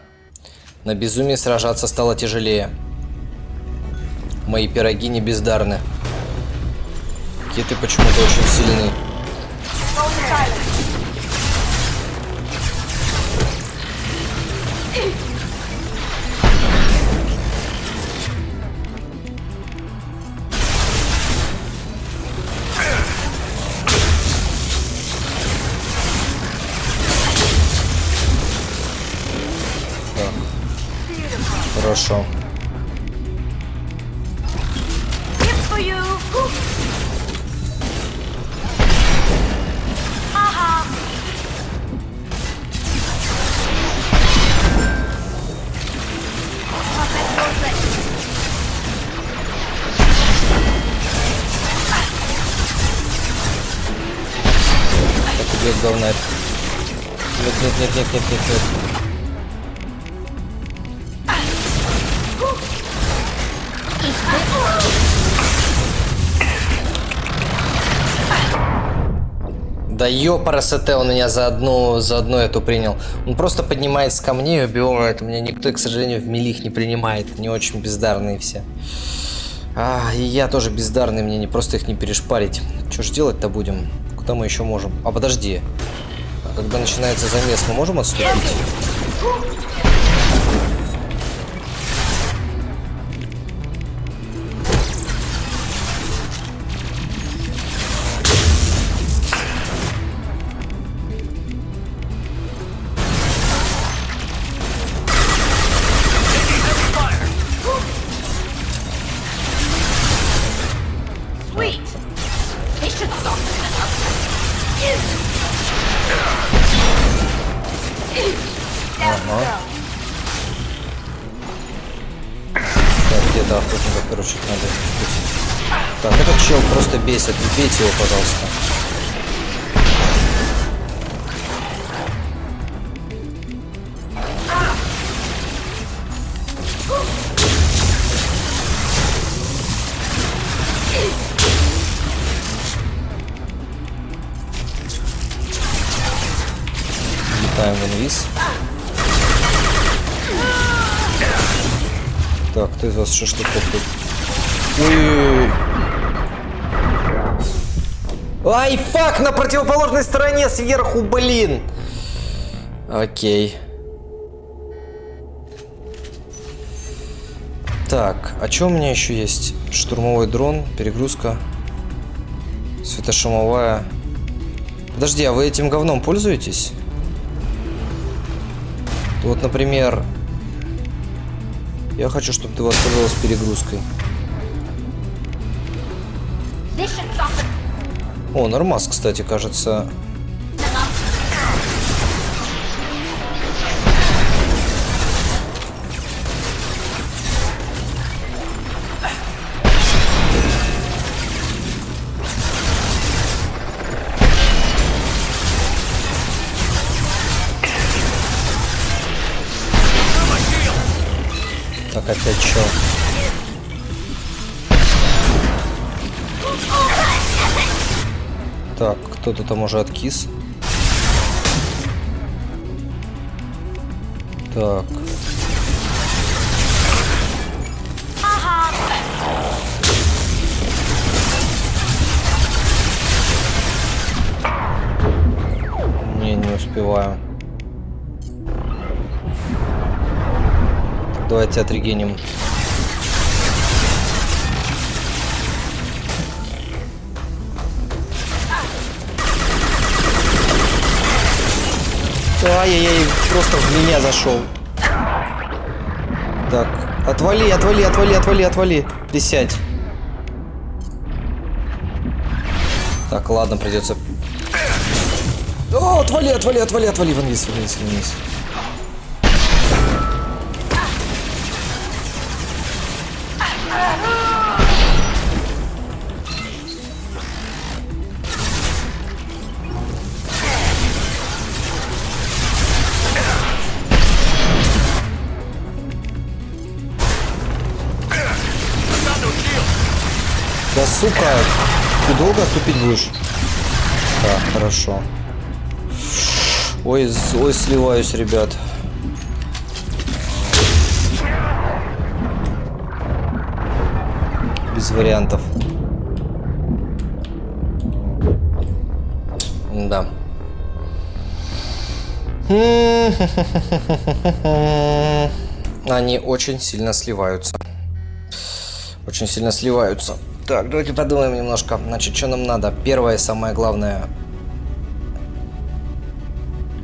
A: На безумии сражаться стало тяжелее. Мои пироги не бездарны. Киты почему-то очень сильны. Хорошо. Так, идет говна. Нет. Да ёпарасоте, он меня за одну эту принял. Он просто поднимается ко мне и убивает. Меня никто, к сожалению, в милих не принимает. Не очень бездарные все. И я тоже бездарный, мне не просто их не перешпарить. Что ж делать-то будем? Куда мы еще можем? А подожди. Когда начинается замес, мы можем отступить? Где-то охотника, короче, надо вкусить. Так, этот чел просто бесит. Убейте его, пожалуйста. Летаем в инвиз. Так, кто из вас шашлыков тут? Ой-ой-ой. Ай, фак, на противоположной стороне сверху, блин. Окей. Так, а что у меня еще есть? Штурмовой дрон, перегрузка, светошумовая. Подожди, а вы этим говном пользуетесь? Вот, например, я хочу, чтобы ты воспользовалась перегрузкой. О, нормас, кстати, кажется. Так, опять чё? Так, кто-то там уже откис. Так. Не успеваю. Так, давайте отрегеним. Ай-яй-яй, просто в меня зашел. Так, отвали. Присядь. Так, ладно, придется. О, отвали, вниз. Да сука, ты долго тупить будешь? Так, хорошо. Ой, сливаюсь, ребят. Без вариантов. Да. Они очень сильно сливаются. Так, давайте подумаем немножко. Значит, что нам надо? Первое, самое главное.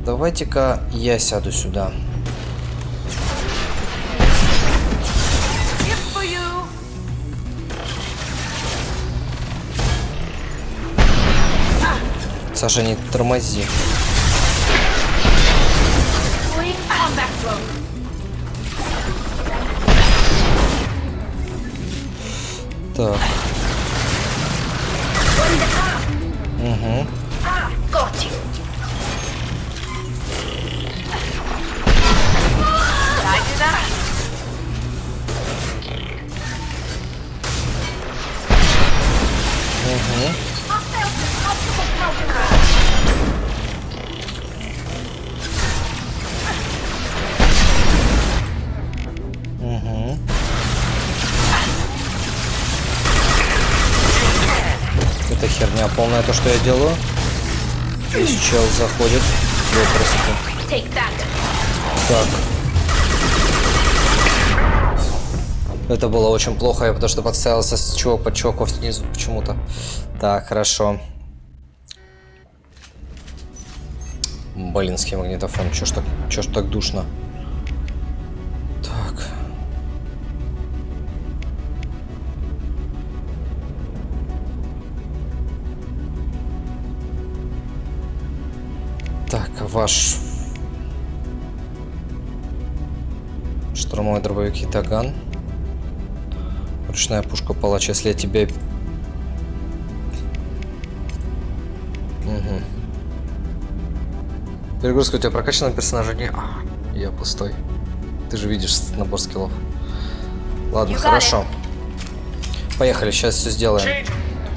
A: Давайте-ка я сяду сюда. Саша, не тормози. Так. Угу. Херня полная то, что я делаю. Здесь чел заходит.
C: Take that.
A: Так. Это было очень плохо, я потому что подставился с чувак под чуваков снизу почему-то. Так, хорошо. Блинский магнитофон, чё ж так душно? Так. Так, ваш штурмовой дробовик Ятаган. Ручная пушка палач, если я тебе... Угу. Перегрузка у тебя прокачана, персонажа не... Я пустой. Ты же видишь набор скиллов. Ладно, хорошо. Поехали, сейчас все сделаем.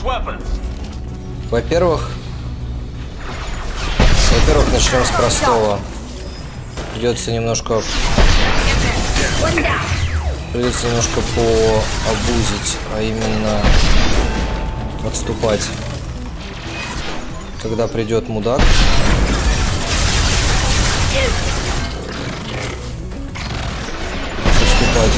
A: Во-первых, начнем с простого. Придется немножко пообузить, а именно отступать. Когда придет мудак. Отступать.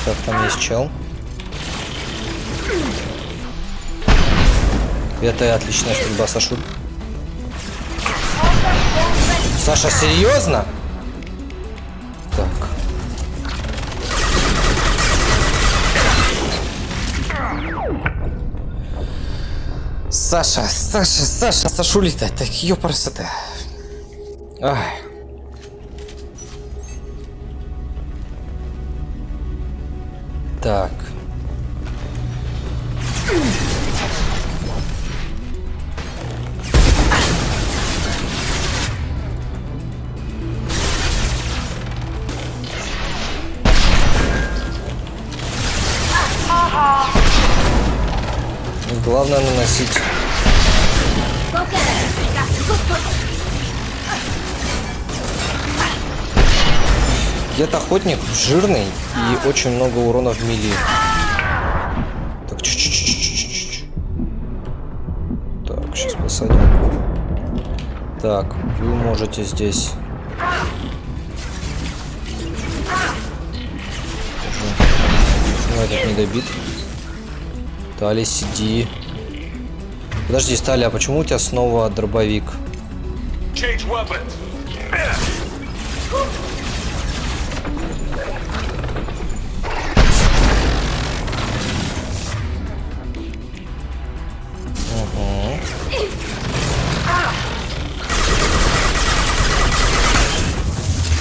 A: Так, там есть чел. Это отличная стрельба, Сашу. Саша, серьезно? Так. Саша, Сашулита, так ёпарасоте. Ай. Так. Главное наносить. Дед охотник жирный и очень много урона в мили. Так, чуть-чуть. Так, сейчас посадим. Так, вы можете здесь. Ну, этот не добит. Тали, сиди. Подожди, Стали, а почему у тебя снова дробовик?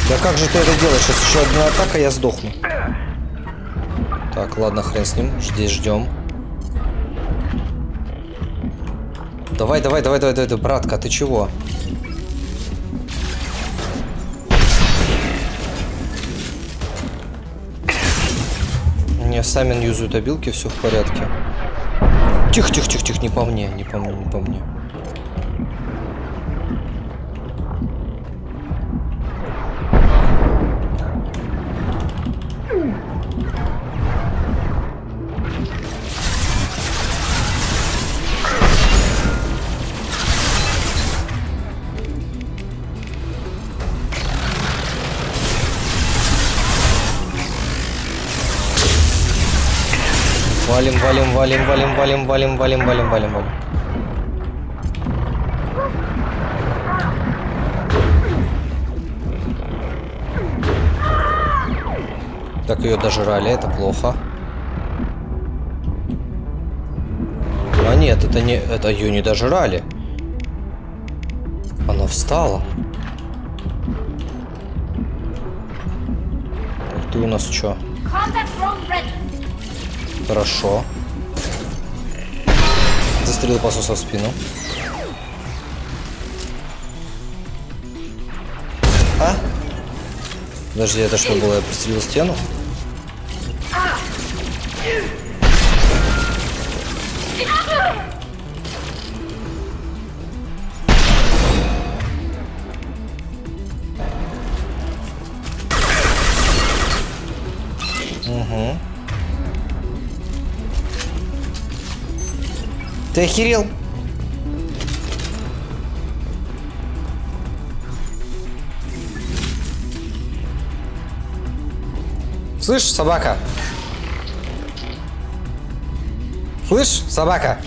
A: Да как же ты это делаешь? Сейчас еще одна атака, я сдохну. Так, ладно, хрен с ним. Здесь ждем. Давай, братка, ты чего? Не, сами юзают обилки, все в порядке. Тихо, не по мне. Валим. Так, ее дожрали, это плохо. А нет, это не... Это ее не дожрали. Она встала. Так, ты у нас чё? Хорошо. Застрелил пососа в спину. А? Подожди, это что было? Я пристрелил стену? Ты охерел? Слышь, собака? Слышь, собака?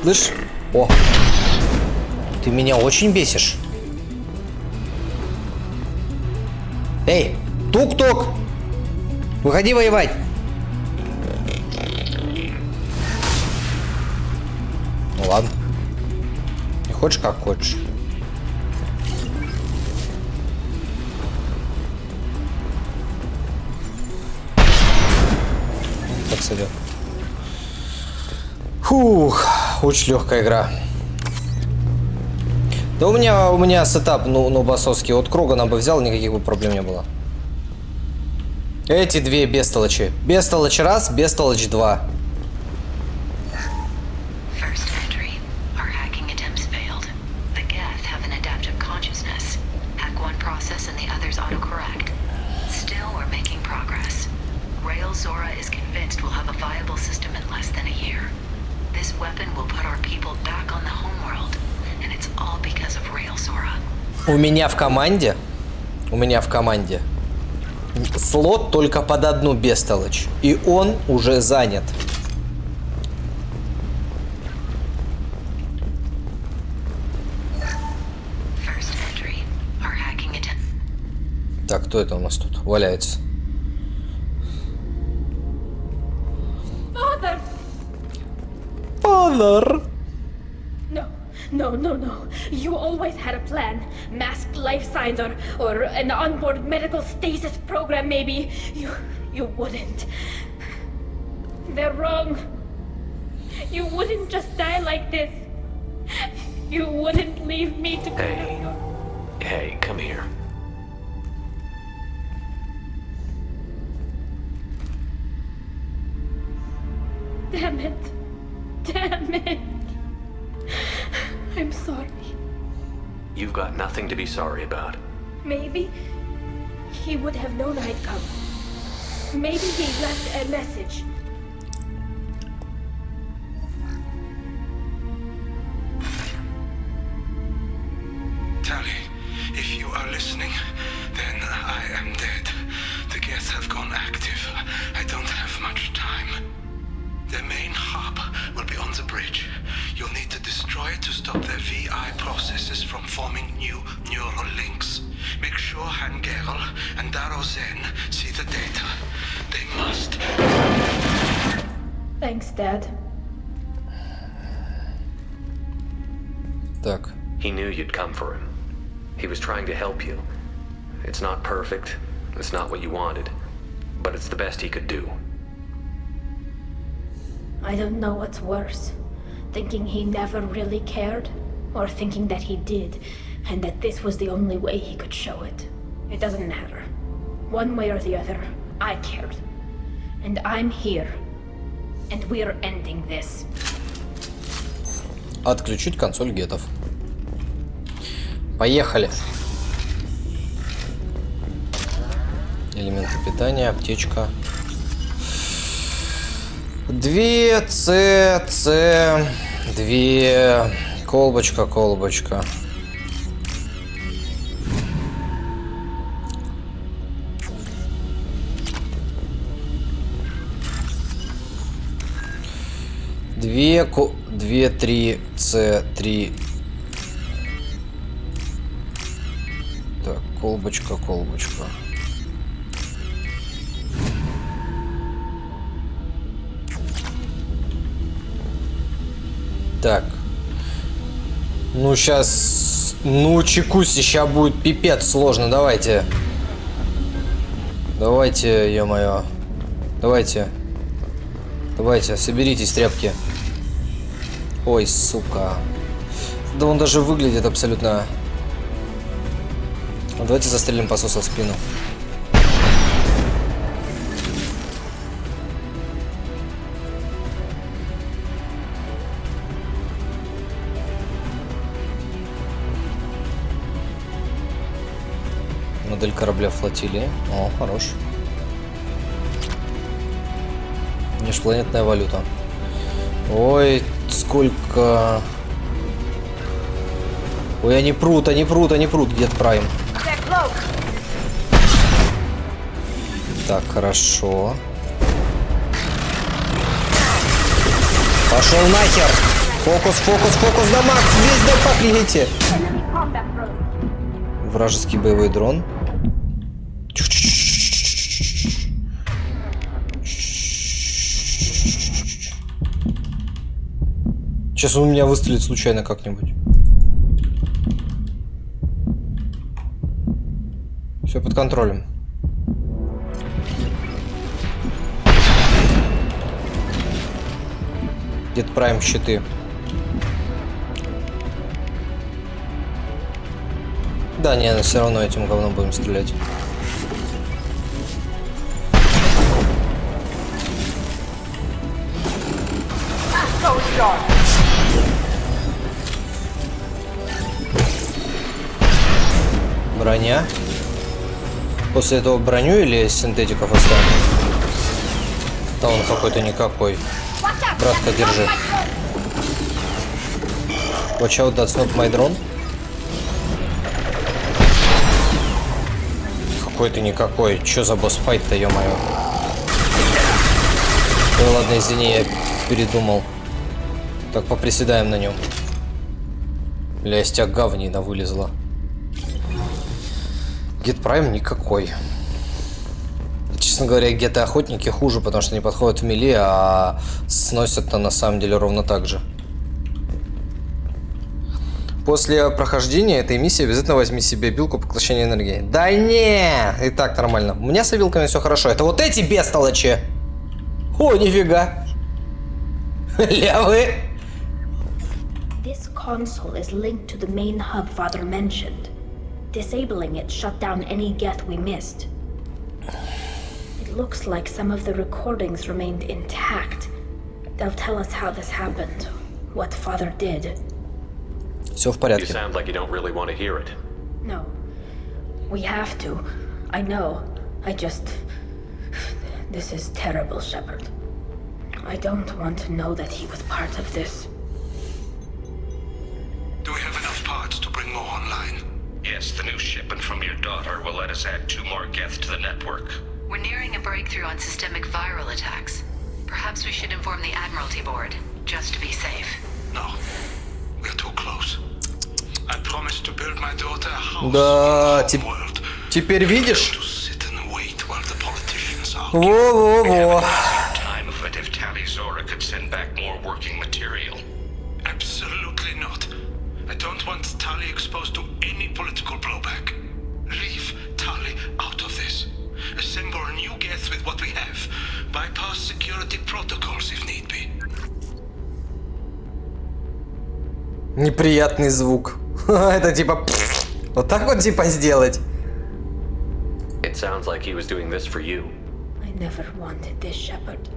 A: Слышь? О! Ты меня очень бесишь. Эй, тук-тук! Выходи воевать! Ну ладно. Не хочешь, как хочешь. Так сойдет. Фух, очень легкая игра. Да у меня сетап, ну басовский. От Крогана бы взял, никаких бы проблем не было. Эти две бестолочи. Бестолочь раз, бестолочь два. У меня в команде слот только под одну бестолочь. И он уже занят. Так, кто это у нас тут валяется? Father!
C: No. You always had a plan. Masked life signs or an onboard medical stasis program maybe. You wouldn't. They're wrong. You wouldn't just die like this. You wouldn't leave me to
E: Hey, come here.
C: Damn it. I'm sorry.
E: You've got nothing to be sorry about.
C: Maybe he would have known I'd come. Maybe he left a message.
J: Tally, if you are listening, then I am dead. The Geth have gone active. I don't have much time. Their main hub will be on the bridge. You'll need to destroy it to stop their VI processes from forming new neural links. Make sure Hangerl and Darrow Zen see the data. They must.
C: Thanks, Dad.
A: Так.
E: He knew you'd come for him. He was trying to help you. It's not perfect. It's not what you wanted. But it's the best he could do.
C: I don't know what's worse. Thinking he never really cared, or thinking that he did, and that this was the only way he could show it. It doesn't matter. One way or the other, I cared. And I'm here. And we're ending this.
A: Отключить консоль гетов. Поехали. Элементы питания, аптечка. 2 С, 2 колбочка. Две, 3 С, 3. Так, колбочка. Так. Ну, сейчас... Ну, чекусь, сейчас будет пипец сложно. Давайте, ё-моё. Давайте, соберитесь, тряпки. Ой, сука. Да он даже выглядит абсолютно... Давайте застрелим пососа в спину. Модель корабля флотилии. О, хорош. Межпланетная валюта. Ой, сколько... Ой, они прут, Get Prime. Так, хорошо. Пошел нахер! Фокус, дамаг! Весь дамаг летите! Вражеский боевой дрон. Сейчас он у меня выстрелит случайно как-нибудь. Все под контролем. Get Prime щиты. Да, не, все равно этим говном будем стрелять. Броня. После этого броню или синтетиков оставим? Да он какой-то никакой. Братка, держи. Watch out, that's not my drone. Какой-то никакой. Чё за босс-файт-то, ё-моё? Ой, ладно, извини, я передумал. Так, поприседаем на нем. Бля, из тебя говнина вылезла. Get Prime никакой. Честно говоря, Get охотники хуже, потому что они подходят в мили, а сносят-то на самом деле ровно так же. После прохождения этой миссии обязательно возьми себе билку поглощения энергии. Да не, и так нормально. У меня с вилками все хорошо. Это вот эти бестолочи. О, нифига. Лявы.
C: This console is linked to the main hub Father mentioned. Disabling it shut down any Geth we missed. It looks like some of the recordings remained intact. They'll tell us how this happened, what Father did.
A: Все в
E: You
A: порядке.
E: sound like you don't really want to hear it.
C: No. We have to. I know. I just... This is terrible, Shepard. I don't want to know that he was part of this.
J: Do we have enough parts to bring more online?
G: Yes, the new shipment from your daughter will let us add 2 more Geth to the network.
K: We're nearing a breakthrough on systemic viral attacks. Perhaps we should inform the Admiralty Board, just to be safe.
J: No. We're too close. I promised to build my daughter a house
A: Да,
J: in the world.
A: теперь видишь?
J: To sit and wait while the politicians argue.
A: Во-во-во.
G: Time of it if Tali Zora could send back more working material.
J: Absolutely not. I don't want Tali exposed to any political blowback. Leave Tali out of this. Assemble a new Geth with what we have. Bypass security protocols if need be.
A: Неприятный звук. Это типа... Вот так вот типа сделать.
E: It sounds like he was doing this for you.
C: I never wanted this, Shepard.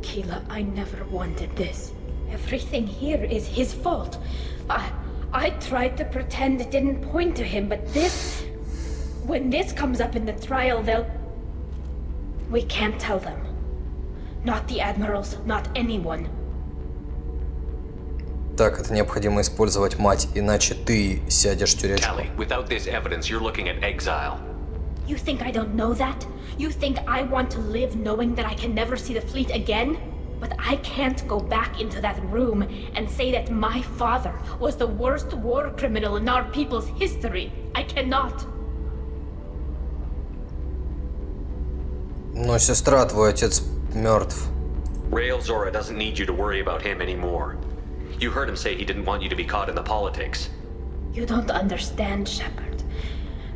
C: Keela, I never wanted this. Everything here is his fault. I tried to pretend it didn't point to him, but this... When this comes up in the trial, they'll... We can't tell them. Not the admirals, not anyone.
A: Так, это необходимо использовать, мать, иначе ты сядешь в тюрячку.
E: Tali, without this evidence, you're looking at exile.
C: You think I don't know that? You think I want to live knowing that I can never see the fleet again? But I can't go back into that room and say that my father was the worst war criminal in our people's history. I cannot.
A: Но, сестра, твой отец мертв.
E: Rael Zora doesn't need you to worry about him anymore. You heard him say he didn't want you to be caught in the politics.
C: You don't understand, Shepard.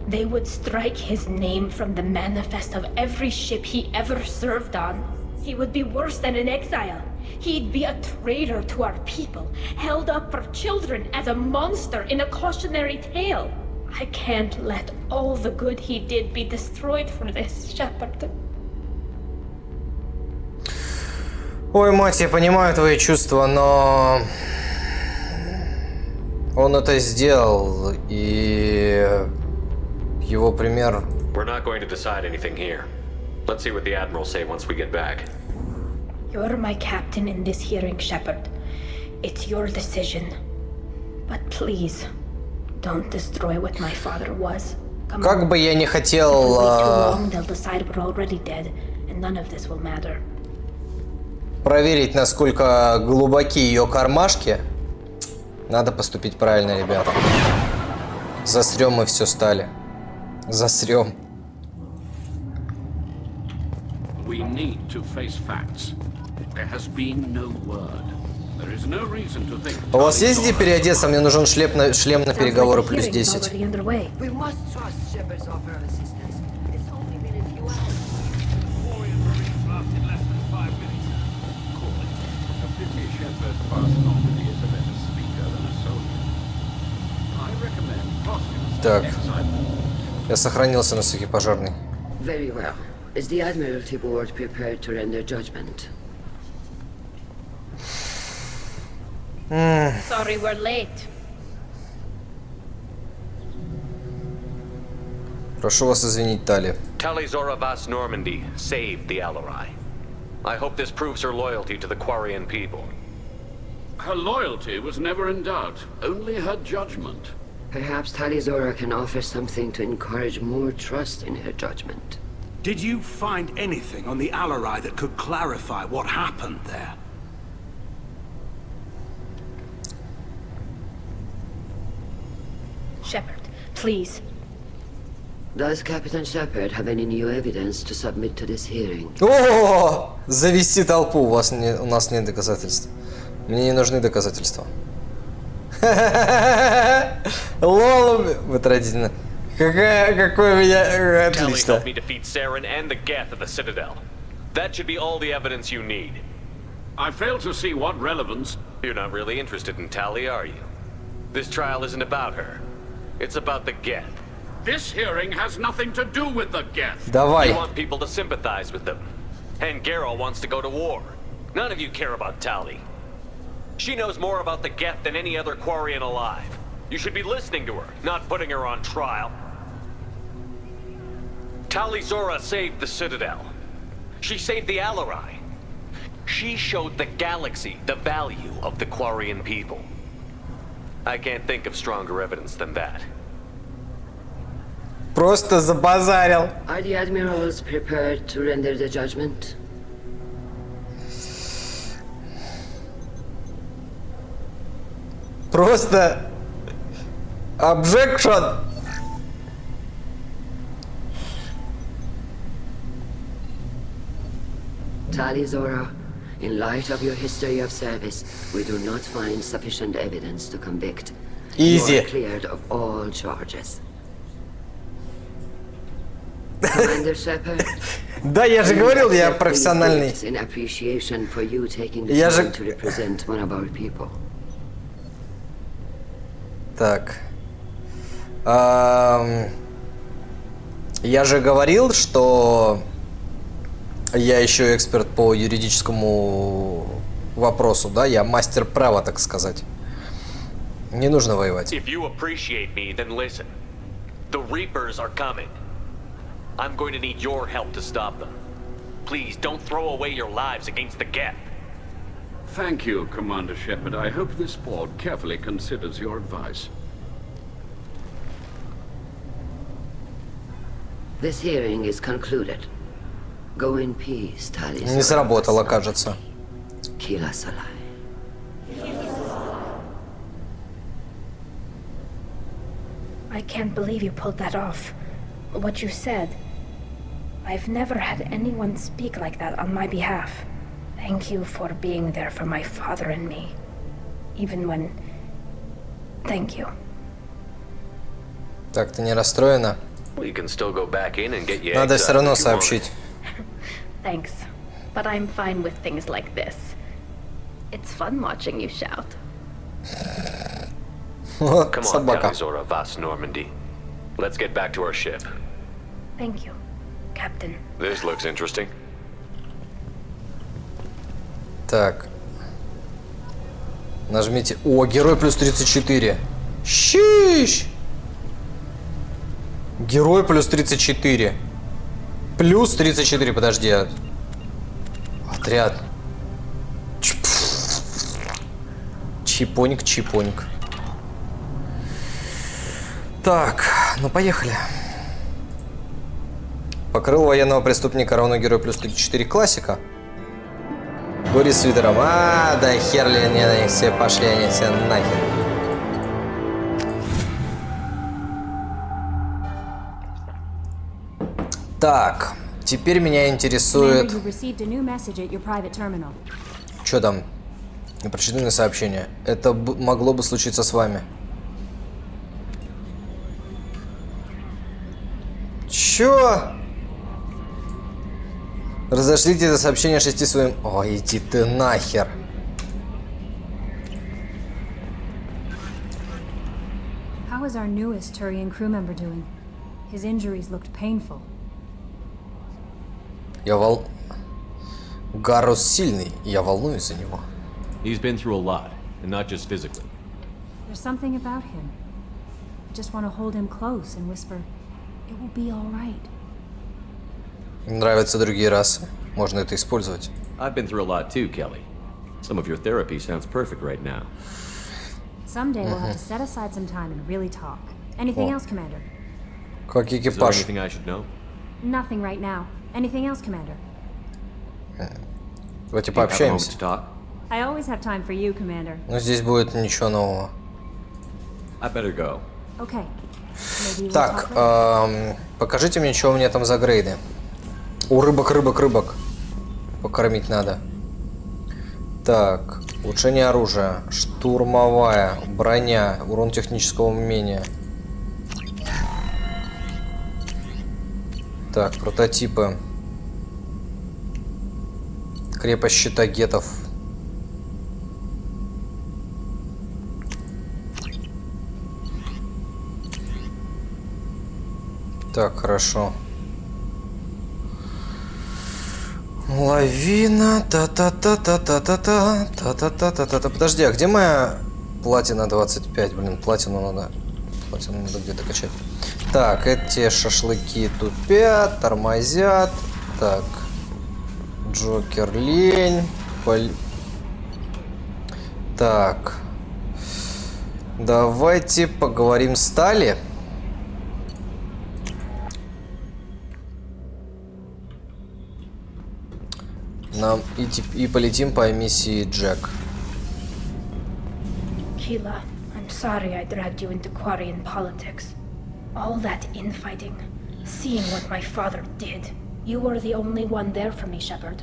C: They would strike his name from the manifest of every ship he ever served on. He would be worse than an exile. He'd be a traitor to our people, held up for children as a monster in a cautionary tale. I can't let all the good he did be destroyed for this, Shepard.
A: Ой, мать, я понимаю твои чувства, но... Он это сделал, и... Его пример...
E: We're not going to decide anything here. Let's see what the Admirals say once we get back.
C: You're my captain in this hearing, Shepard. It's your decision. But please, don't destroy what my father was. Come
A: Как
C: on.
A: бы я не
C: If we
A: хотел...
C: wait too long, they'll decide we're already dead, and none of this will matter.
A: проверить, насколько глубоки ее кармашки, надо поступить правильно, ребята. Засрем мы все стали. Засрем.
I: We need to face facts. There has been no word. There is no reason to think.
A: У вас есть где переодеться? Мне нужен шлем на переговоры плюс 10.
H: We must trust Shepard's offer of assistance. It's only been a few hours.
I: A pity Shepard passed Normandy is a better speaker than a soldier. I recommend posthumous
A: Так.
I: exile.
A: Я сохранился на всякий пожарный.
H: Very well. Is the Admiralty Board prepared to render judgment?
C: Sorry we're late.
A: Прошу вас извинить, Тали.
E: Talizora Vas Normandy saved the Alarai. I hope this proves her loyalty to the Quarian people.
I: Her loyalty was never in doubt, only her judgment.
H: Perhaps Talizora can offer something to encourage more trust in her judgment.
J: Did you find anything on the Alarai that could clarify what happened there?
C: Shepard, please.
H: Does Captain Shepard have any new evidence to submit to this hearing?
A: О, завести толпу. У нас нет доказательств. Мне не нужны доказательства. Лол, вытратительно. Какой у меня...
E: Tali
A: Отлично.
E: helped me defeat Saren and the Geth at the Citadel. That should be all the evidence you need.
I: I fail to see what relevance.
E: You're not really interested in Tali, are you? This trial isn't about her. It's about the Geth.
I: This hearing has nothing to do with the Geth.
A: Давай.
E: You want people to sympathize with them. And Geralt wants to go to war. None of you care about Tali. She knows more about the Geth than any other Quarian alive. You should be listening to her, not putting her on trial. Talizora saved the Citadel. She saved the Alarai. She showed the galaxy the value of the Quarian people. I can't think of stronger evidence than that.
A: Просто забазарил.
H: Are the admirals prepared to render the judgment?
A: Просто... Objection.
H: Talizora, in light of your history of service, we do not find sufficient evidence to convict.
A: Easy.
H: You are cleared of all charges. Commander Shepard.
A: Да, я же говорил, я профессиональный.
H: In appreciation for you taking the
A: Я же...
H: time to represent one of our people.
A: Так. Я же говорил, что я еще эксперт по юридическому вопросу, да? Я мастер права, так сказать. Не нужно воевать.
E: If you appreciate me, then listen. The Reapers are coming. I'm going to need your help to stop them. Please don't throw away your lives against the Geth.
I: Thank you, Commander Shepard. I hope this board carefully considers your advice.
H: This hearing is concluded. Go in peace, Talizora.
A: Не сработало, кажется.
H: Kila Salai.
C: I can't believe you pulled that off. What you said. I've never had anyone speak like that on my behalf. Thank you for being there for my father and me. Even when... Thank you.
A: Так, ты не расстроена?
E: We can still go back in and get you
A: Надо все равно
E: exiled if you want.
A: сообщить.
C: Thanks. But I'm fine with things like this. It's fun watching you shout.
A: Вот
E: Come on,
A: собака.
E: Talizora Vas Normandy. Let's get back to our ship.
C: Thank you, Captain.
E: This looks interesting.
A: Так. Нажмите. О, герой плюс 34. Щищ! Герой плюс 34. Плюс 34, подожди. Отряд. Чипоньк. Так, ну поехали. Покрыл военного преступника равно герой плюс 4 классика. Гори с свитером. Да хер ли они все пошли, они все нахер. Так, теперь меня интересует... Что там? Непрочитанное сообщение. Это могло бы случиться с вами. Чё? Разошлите это сообщение 6 своим... Ой, иди ты нахер.
O: How is our newest Turian crew member doing? His injuries looked painful.
A: Гарус сильный, я волнуюсь за него.
P: He's been through a lot, and not just physically.
O: There's something about him. I just want to hold him close and whisper, "It will be all right."
A: Нравятся другие расы. Можно это использовать.
P: I've been through a lot too, Kelly. Some of your therapy sounds perfect right now.
O: Someday we'll have to set aside some time and really talk. Anything else, Commander?
A: Как
P: Is there
A: экипаж.
P: anything I should know?
O: Nothing right now. Anything else, Commander?
A: Давайте пообщаемся.
O: I always have time for you, Commander.
A: Но здесь будет ничего нового.
P: I better go.
O: Okay. Maybe we'll
A: Так,
O: talk later.
A: покажите мне, что у меня там за грейды. О, рыбок. Покормить надо. Так, улучшение оружия. Штурмовая. Броня. Урон технического умения. Так, прототипы. Крепость щита гетов. Так, хорошо. Лавина. Та-та-та-та-та-та-та-та-та-та-та. Подожди, а где моя платина 25? Блин, платину надо где-то качать. Так, эти шашлыки тупят, тормозят. Так. Джокер лень. Так. Давайте поговорим с Тали. Нам и полетим по миссии Джек.
C: Keela, I'm sorry I dragged you into Quarian politics. All that infighting, seeing what my father did. You were the only one there for me, Shepard.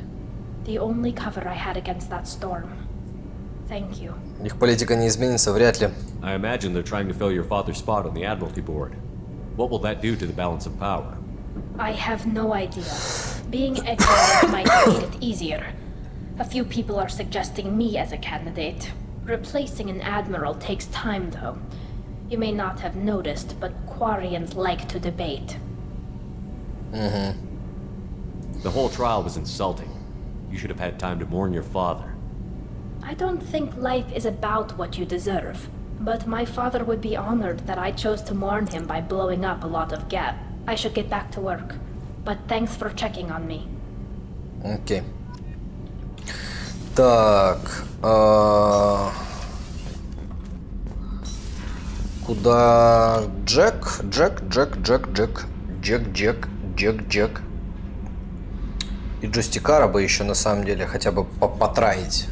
C: The only cover I had against that storm. Thank you.
A: Их политика не изменится, вряд ли.
P: I imagine they're trying to fill your father's spot on the Admiralty Board. What will that do to the balance of power?
C: I have no idea. Being exiled might make it easier. A few people are suggesting me as a candidate. Replacing an admiral takes time, though. You may not have noticed, but Quarians like to debate.
P: The whole trial was insulting. You should have had time to mourn your father.
C: I don't think life is about what you deserve. But my father would be honored that I chose to mourn him by blowing up a lot of gas. I should get back to work. But thanks for checking on me.
A: Окей. Так. Куда Джек? Джек. И Джустикара бы еще на самом деле хотя бы потраить.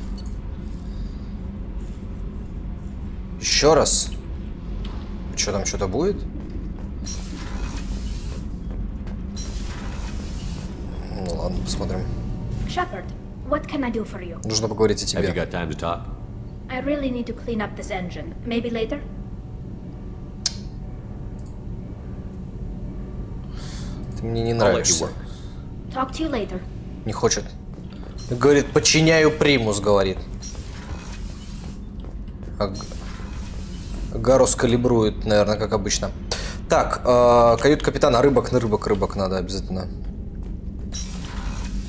A: Еще раз. Что там, что-то будет? Ну ладно, посмотрим.
C: Shepard, what can I do for you?
A: Нужно поговорить о тебе.
P: Have you got time to talk?
C: I really need to clean up this engine. Maybe later?
A: Ты мне не
P: I'll let you
A: нравишься.
P: work.
C: Talk to you later.
A: Не хочет. Говорит, подчиняю примус, говорит. Гарус калибрует, наверное, как обычно. Так, кают-капитана, рыбок надо обязательно.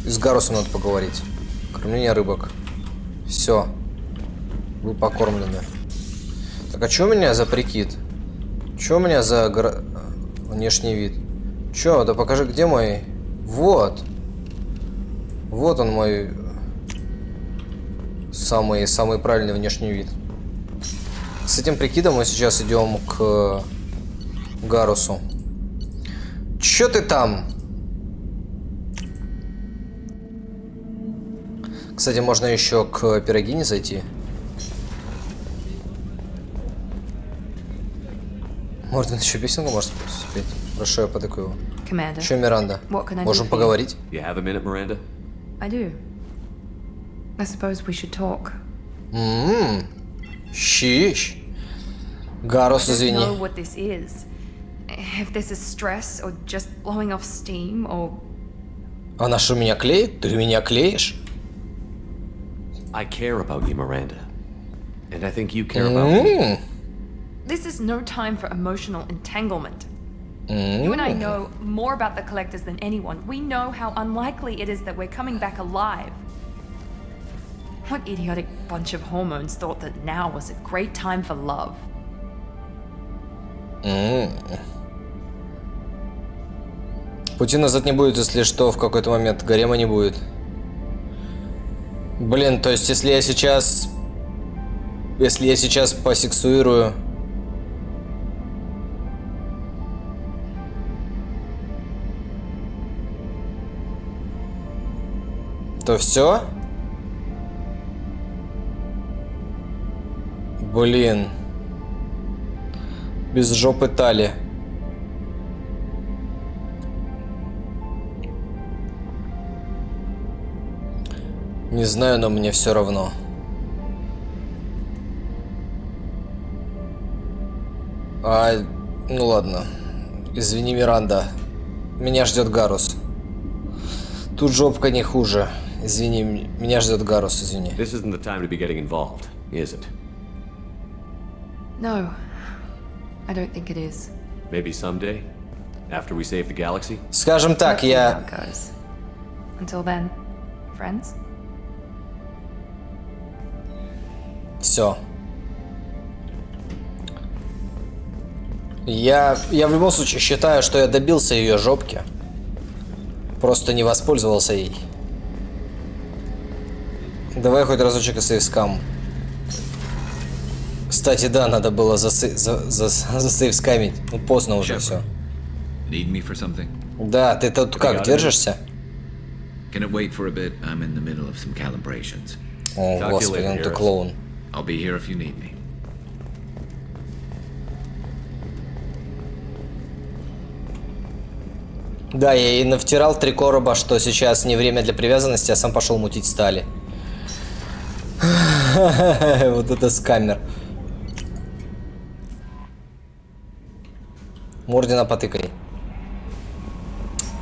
A: И с Гарусом надо поговорить. Кормление рыбок. Все. Вы покормлены. Так, а что у меня за прикид? Что у меня за внешний вид? Че, да покажи, где мой... Вот. Вот он мой... Самый правильный внешний вид. с этим прикидом мы сейчас идем к Гарусу. Чё ты там? Кстати, можно еще к Пирогине зайти. Морден еще песенку может спеть. Хорошо, я потыкаю его.
M: Commander.
A: Чё, Миранда?
M: What can I do
A: Можем
M: for you?
A: поговорить?
P: You have a minute, Miranda?
M: I do. I suppose we should talk.
A: Щищ. Гарус,
M: I don't
A: извини.
M: know what this is. If this is stress or just blowing off steam or...
A: Она что, меня клеит? Ты меня клеишь?
P: I care about you, Miranda. And I think you care about me.
M: This is no time for emotional entanglement. You and I know more about the Collectors than anyone. We know how unlikely it is that we're coming back alive. What idiotic bunch of hormones thought that now was a great time for love?
A: Пути назад не будет, если что, в какой-то момент гарема не будет. Блин, то есть если я сейчас посексуирую... То все? Блин. Без жопы Тали. Не знаю, но мне все равно. Ну ладно. Извини, Миранда. Меня ждет Гарус. Тут жопка не хуже. Извини, меня ждет Гарус, извини.
P: This isn't the time to be getting involved, is it?
M: No, I don't think it is.
P: Maybe someday, after we save the galaxy.
A: Скажем так,
M: Let's see how
A: я...
M: it goes. Until then, friends?
A: Все. Я в любом случае считаю, что я добился ее жопки. Просто не воспользовался ей. Давай хоть разочек и сейвскам. Кстати, да, надо было засейвскамить. Ну, поздно уже все.
Q: Need me for something?
A: Да, ты тут как, держишься?
Q: Can it wait for a bit? I'm in the middle of some calibrations.
A: О, господи, ну ты клоун.
Q: I'll be here if you need me.
A: Да, я ей навтирал 3 короба, что сейчас не время для привязанности, а сам пошел мутить стали. Вот это скамер. Мордена потыкай.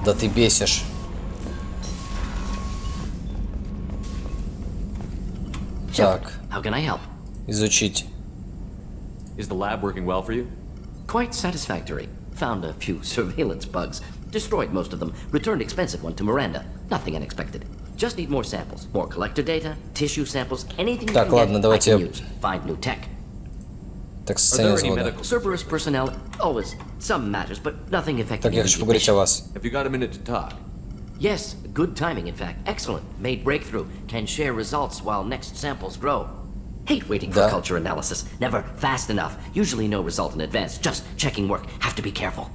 A: Да ты бесишь. Так.
R: How can I help?
A: Изучить.
P: Is the lab working well for you?
R: Quite satisfactory. Found a few surveillance bugs. Destroyed most of them. Returned expensive one to Miranda. Nothing unexpected. Just need more samples. More collector data, tissue samples, anything you
A: Так,
R: can
A: ладно,
R: get,
A: давайте
R: I
A: я...
R: can use. Find new tech.
A: Так, состояние завода.
R: Cerberus personnel, always some matters, but nothing affecting.
A: Так, я хочу поговорить о вас.
P: Have you got a minute to talk?
R: Yes, good timing, in fact. Excellent. Made breakthrough. Can share results while next samples grow. Hate waiting for culture analysis. Never fast enough. Usually no result in advance. Just checking work. Have to be careful.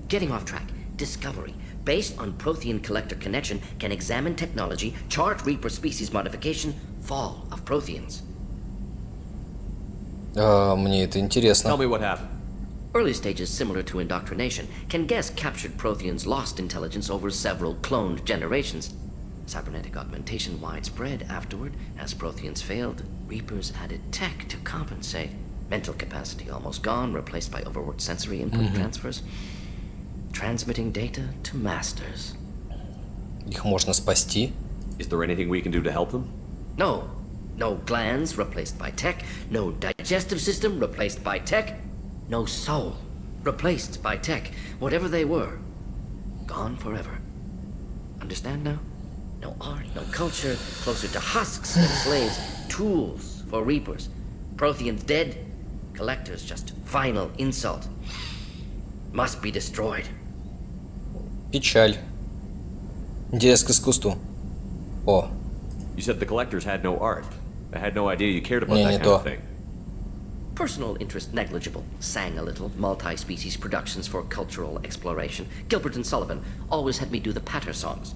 R: Getting off track. Discovery. Based on Prothean collector connection, can examine technology, chart Reaper species modification, fall of Protheans.
A: Мне это интересно.
P: Tell me what happened.
R: Early stages similar to indoctrination. Can guess captured Protheans lost intelligence over several cloned generations. Cybernetic augmentation widespread afterward. As Protheans failed, Reapers added tech to compensate. Mental capacity almost gone, replaced by overworked sensory input transfers. Transmitting data to masters.
A: Их можно спасти?
P: Is there anything we can do to help them?
R: No. No glands replaced by tech. No digestive system replaced by tech. No soul replaced by tech. Whatever they were, gone forever. Understand now? No art, no culture, closer to husks than slaves. Tools for Reapers. Protheans dead. Collectors just final insult. Must be destroyed.
A: Печаль. Интерес к искусству. О.
P: You said the collectors had no art. I had no idea you cared about
A: Не,
P: that
A: не
P: kind
A: то.
P: of thing.
R: Personal interest negligible. Sang a little. Multi-species productions for cultural exploration. Gilbert and Sullivan always had me do the patter songs.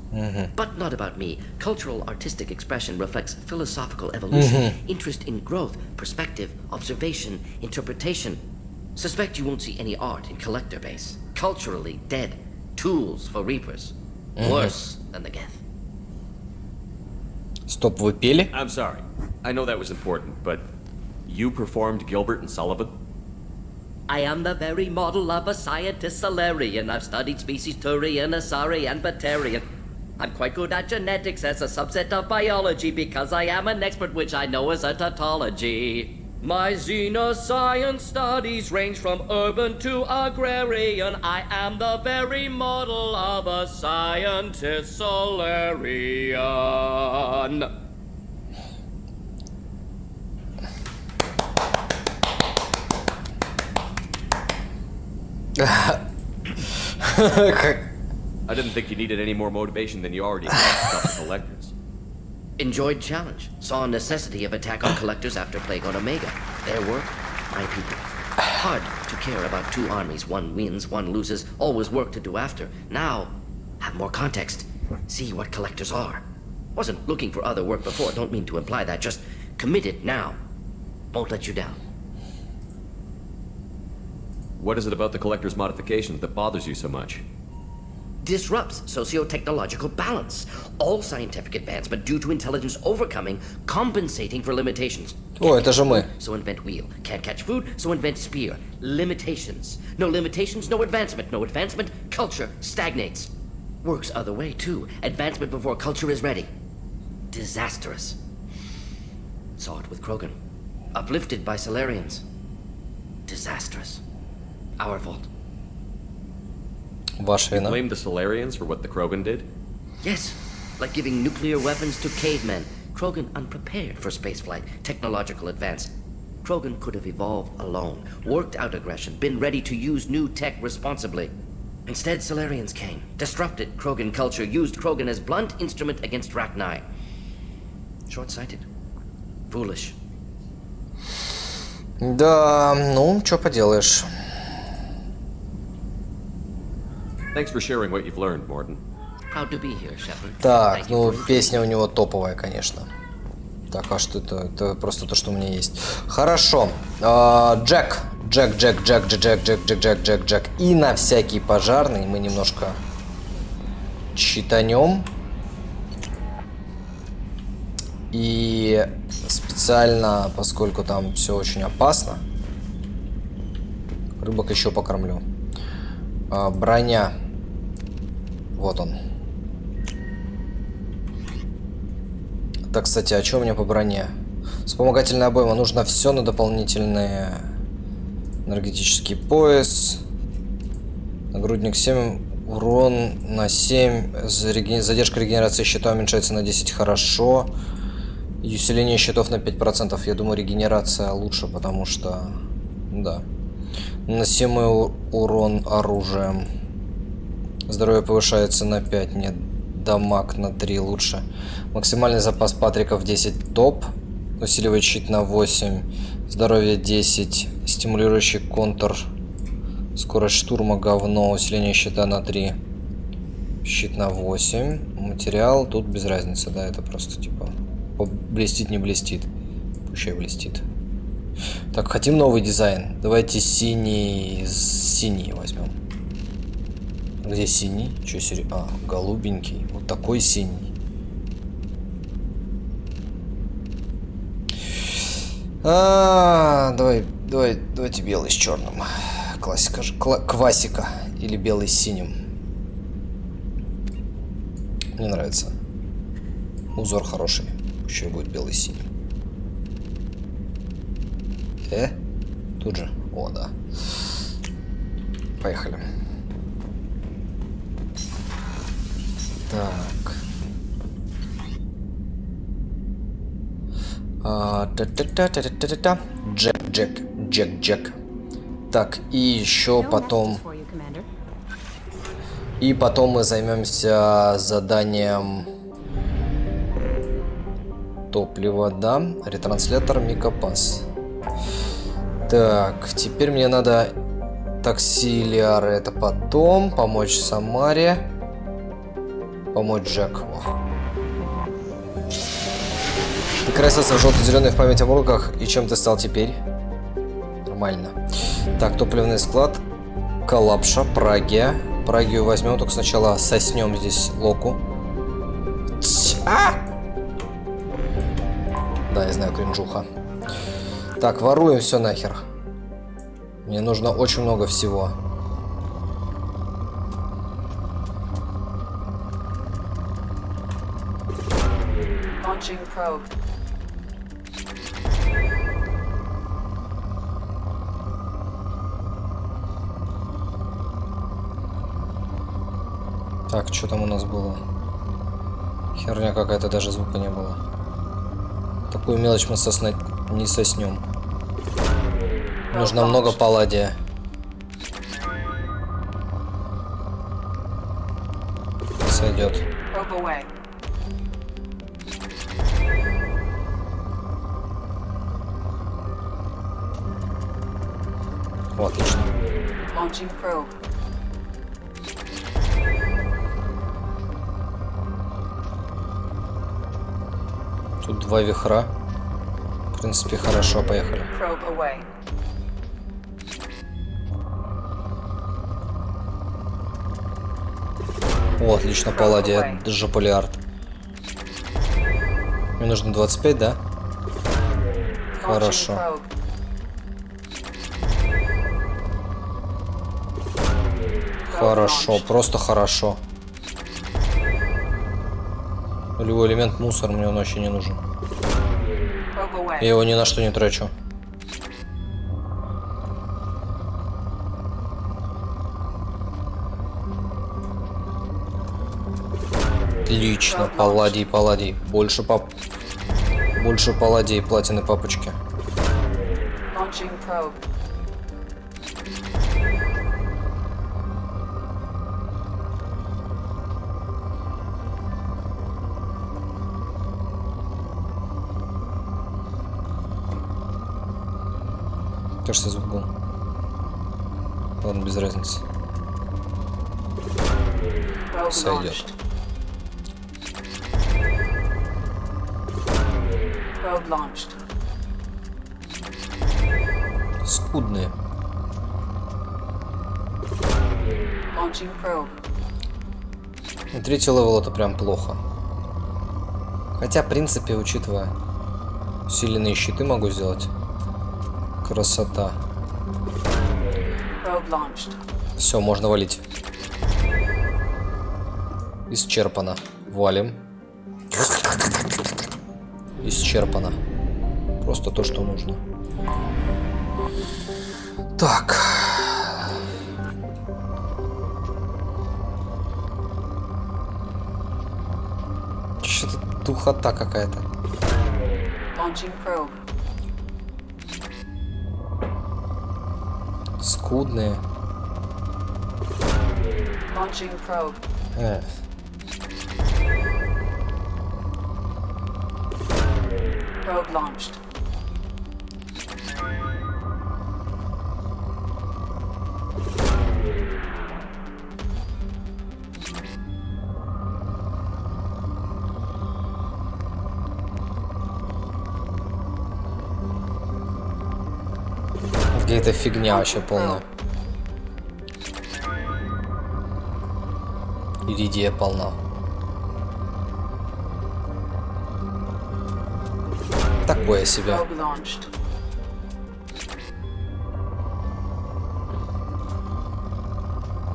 R: But not about me. Cultural artistic expression reflects philosophical evolution, interest in growth, perspective, observation, interpretation. Suspect you won't see any art in collector base. Culturally dead. Tools for reapers. Worse than the Geth.
A: Стоп, вы пели?
E: I'm sorry. I know that was important, but you performed Gilbert and Sullivan?
R: I am the very model of a scientist Solarian. I've studied species Turian, Asari, and Batarian. I'm quite good at genetics as a subset of biology because I am an expert which I know as a tautology. My xenoscience studies range from urban to agrarian. I am the very model of a scientist Solarian.
E: I didn't think you needed any more motivation than you already had to stop the collectors.
R: Enjoyed challenge. Saw necessity of attack on collectors after plague on Omega. Their work, my people. Hard to care about two armies. One wins, one loses. Always work to do after. Now, have more context. See what collectors are. Wasn't looking for other work before. Don't mean to imply that. Just committed now. Won't let you down.
E: What is it about the collector's modifications that bothers you so much?
R: Disrupts socio-technological balance. All scientific advancement due to intelligence overcoming, compensating for limitations.
A: О, это же мы.
R: So invent wheel. Can't catch food, so invent spear. Limitations. No limitations, no advancement. No advancement, culture stagnates. Works other way, too. Advancement before culture is ready. Disastrous. Saw it with Krogan. Uplifted by Solarians. Disastrous. Our fault.
A: Ваша
E: You
A: вина.
E: blame the Solarians for what the Krogan did?
R: Yes, like giving nuclear weapons to cavemen. Krogan unprepared for spaceflight, technological advance. Krogan could have evolved alone, worked out aggression, been ready to use new tech responsibly. Instead, Solarians came, disrupted Krogan culture, used Krogan as blunt instrument against Rachni. Short-sighted. Foolish.
A: Да, ну, что поделаешь.
E: Thanks for sharing what you've learned, Morton.
R: Proud to be here, Shepard.
A: Так, ну, песня у него топовая, конечно. Так, а что это просто то, что у меня есть. Хорошо. Джек. Джек. И на всякий пожарный мы немножко читанем. И специально, поскольку там все очень опасно, рыбок еще покормлю. Броня. Вот он. Так, кстати, а что у меня по броне? Вспомогательная обойма. Нужно все на дополнительные. Энергетический пояс. Нагрудник 7. Урон на 7. Задержка регенерации щита уменьшается на 10. Хорошо. И усиление щитов на 5%. Я думаю, регенерация лучше, потому что... Да. Наносимый урон оружием. Здоровье повышается на 5. Нет, дамаг на 3 лучше. Максимальный запас патриков 10 топ. Усиливает щит на 8. Здоровье 10. Стимулирующий контур. Скорость штурма говно. Усиление щита на 3. Щит на 8. Материал тут без разницы, да, это просто типа блестит, не блестит. Пущай блестит. Так, хотим новый дизайн. Давайте синий возьмем. Где синий? Че серьезно? А, голубенький. Вот такой синий. Давайте белый с черным. Классика же. Квасика. Или белый с синим. Мне нравится. Узор хороший. Еще будет белый с синим. Тут же. О, да. Поехали. Так. Джек. Так, и еще потом... И потом мы займемся заданием топлива, да? Ретранслятор Микопас. Так, теперь мне надо таксилиары. Это потом. Помочь Самаре. Помочь Джеку. Ты красился в желто-зеленый в память о волках. И чем ты стал теперь? Нормально. Так, топливный склад. Коллапша, Прагия. Прагию возьмем, только сначала соснем здесь Локу. Да, я знаю, кринжуха. Так, воруем все нахер. Мне нужно очень много всего.
K: Launching probe.
A: Так, что там у нас было? Херня какая-то, даже звука не было. Такую мелочь мы не соснем. Нужно много палладия. Сойдет. О, отлично.
K: Launching probe.
A: Тут два вихра. В принципе, хорошо, поехали.
K: Probe away.
A: О, отлично, палладия, даже полиард. Мне нужно 25, да? Хорошо. Хорошо, просто хорошо. Любой элемент мусор, мне он вообще не нужен. Я его ни на что не трачу. Отлично, палладий, палладий. Больше палладий, платины папочки.
K: Launching probe.
A: Кажется, звук был. Ладно, без разницы. Сойдет.
K: Probe launched.
A: Скудные.
K: Launching probe.
A: И третий левел это прям плохо. Хотя, в принципе, учитывая усиленные щиты, могу сделать. Красота.
K: Probe launched.
A: Все, можно валить. Исчерпано. Валим. Исчерпано. Просто то, что нужно. Так. Что-то духота какая-то.
K: Launching probe.
A: Скудные.
K: Launching probe. Probe launched.
A: Какая-то фигня вообще полная. Иридия полна. Такое себе.
K: Probe launched.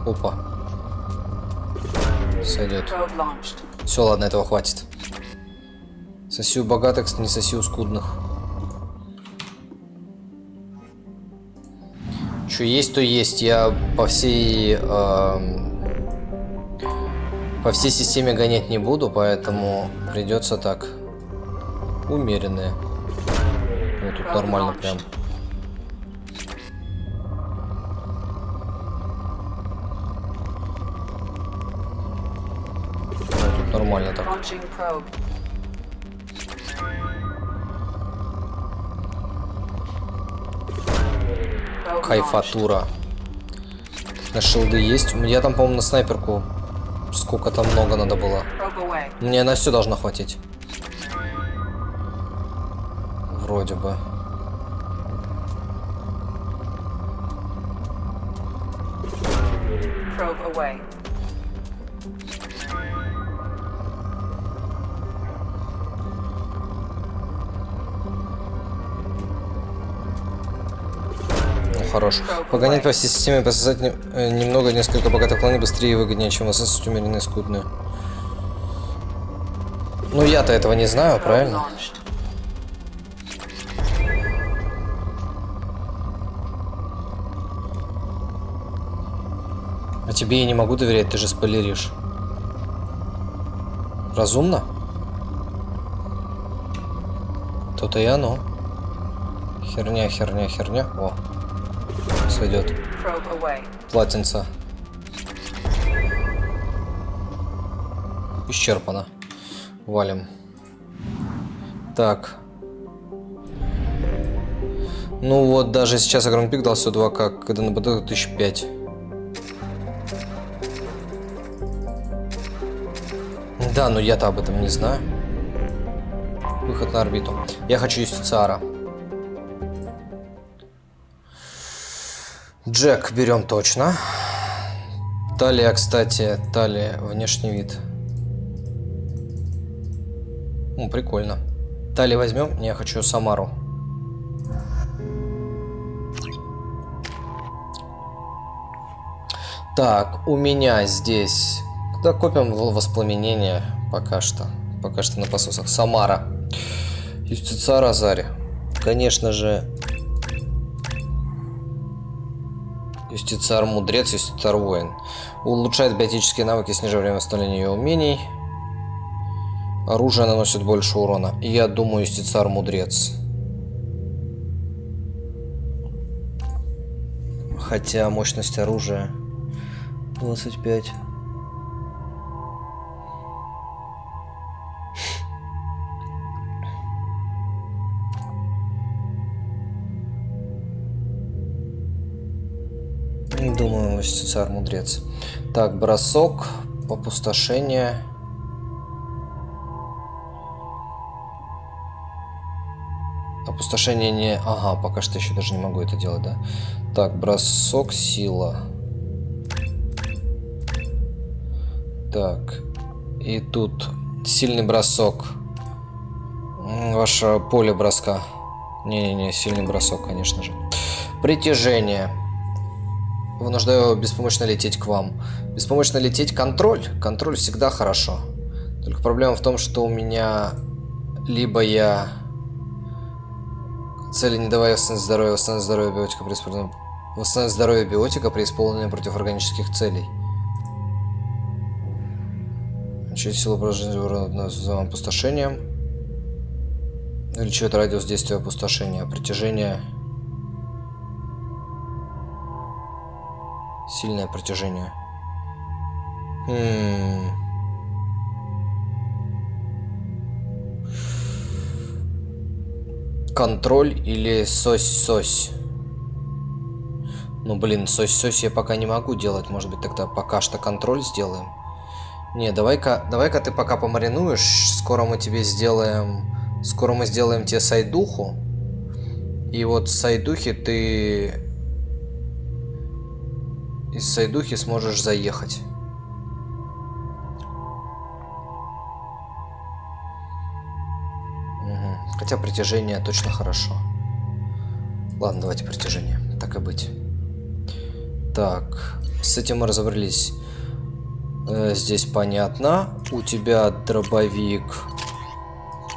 A: Опа. Сойдет.
K: Probe launched.
A: Все, ладно, этого хватит. Соси у богатых, не соси у скудных. Что есть, то есть. Я по всей системе гонять не буду, поэтому придется так. Умеренные. Вот тут нормально прям. Вот тут нормально так.
K: Launching probe.
A: Кайфатура. На шилды есть. Я там, по-моему, на снайперку сколько там много надо было. Мне на все должно хватить. Вроде бы. Хорош. Погонять по всей системе, пососать немного, несколько богатых планет быстрее и выгоднее, чем высосать умеренно и скудную. Ну я-то этого не знаю, правильно? А тебе я не могу доверять, ты же спойлеришь. Разумно? То-то и оно. Херня, херня, херня. О. Сойдет. Платинца. Исчерпано. Валим. Так. Ну вот, даже сейчас огромный пик дал всего 2К, когда на БД 1005. Да, но я-то об этом не знаю. Выход на орбиту. Я хочу юстициара. Джек берем точно. Талия, кстати, талия, внешний вид. Прикольно. Талия возьмем. Не, я хочу Самару. Так, у меня здесь... Да, копим воспламенение пока что. Пока что на пососах. Самара. Юстициар Азари. Конечно же... Юстициар Мудрец, Юстициар Воин. Улучшает биотические навыки, снижая время восстановления ее умений. Оружие наносит больше урона. И я думаю, Юстициар Мудрец. Хотя мощность оружия 25. Думаю, Юстициар Мудрец. Так, бросок, опустошение. Опустошение не... Ага, пока что еще даже не могу это делать, да? Так, бросок, сила. Так. И тут сильный бросок. Ваше поле броска. Не-не-не, сильный бросок, конечно же. Притяжение. Вынуждаю беспомощно лететь к вам. Беспомощно лететь — контроль. Контроль всегда хорошо. Только проблема в том, что у меня... Либо я... Цели не давая восстановить здоровье биотика при использовании... Восстановить здоровье биотика при исполнении против органических целей. Через силу поражения с опустошением. Увеличивает радиус действия опустошения. Притяжение... Сильное притяжение. Контроль или сось-сось? Ну, блин, сось-сось я пока не могу делать. Может быть, тогда пока что контроль сделаем? Не, давай-ка ты пока помаринуешь. Скоро мы тебе сделаем... Скоро мы сделаем тебе сайдуху. И вот с сайдухи ты... Из сайдухи сможешь заехать. Угу. Хотя притяжение точно хорошо. Ладно, давайте притяжение. Так и быть. Так, с этим мы разобрались. Здесь понятно. У тебя дробовик.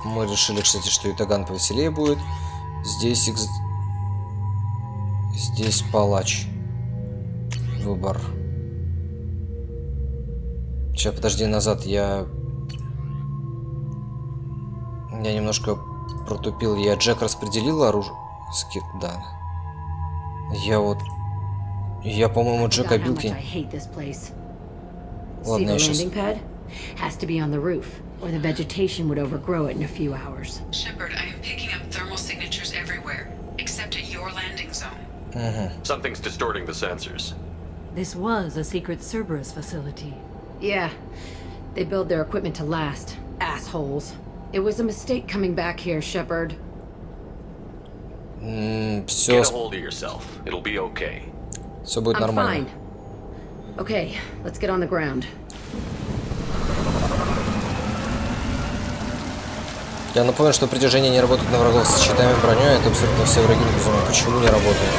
A: Мы решили, кстати, что ятаган повеселее будет. Здесь Здесь палач. Выбор. Сейчас, подожди, назад. Я немножко протупил. Я Джек распределил оружие. Скид, да. Я, по-моему, Джека Билки. Ладно, я сейчас...
S: Has to be on the roof, or the vegetation would overgrow it in a few hours.
K: Shepard, I am picking up thermal signatures everywhere, except at your landing zone.
E: Something's distorting the sensors.
S: This was a secret Cerberus facility. Yeah. They build their equipment to last. Assholes. It was a mistake coming back here, Shepard.
E: Get a hold of yourself. It'll be okay.
A: Все будет
S: I'm
A: нормально.
S: fine. Okay, let's get on the ground.
A: Я напомню, что притяжение не работает на врагов с щитами и броней. Это абсолютно все враги не безумны. Почему не работает?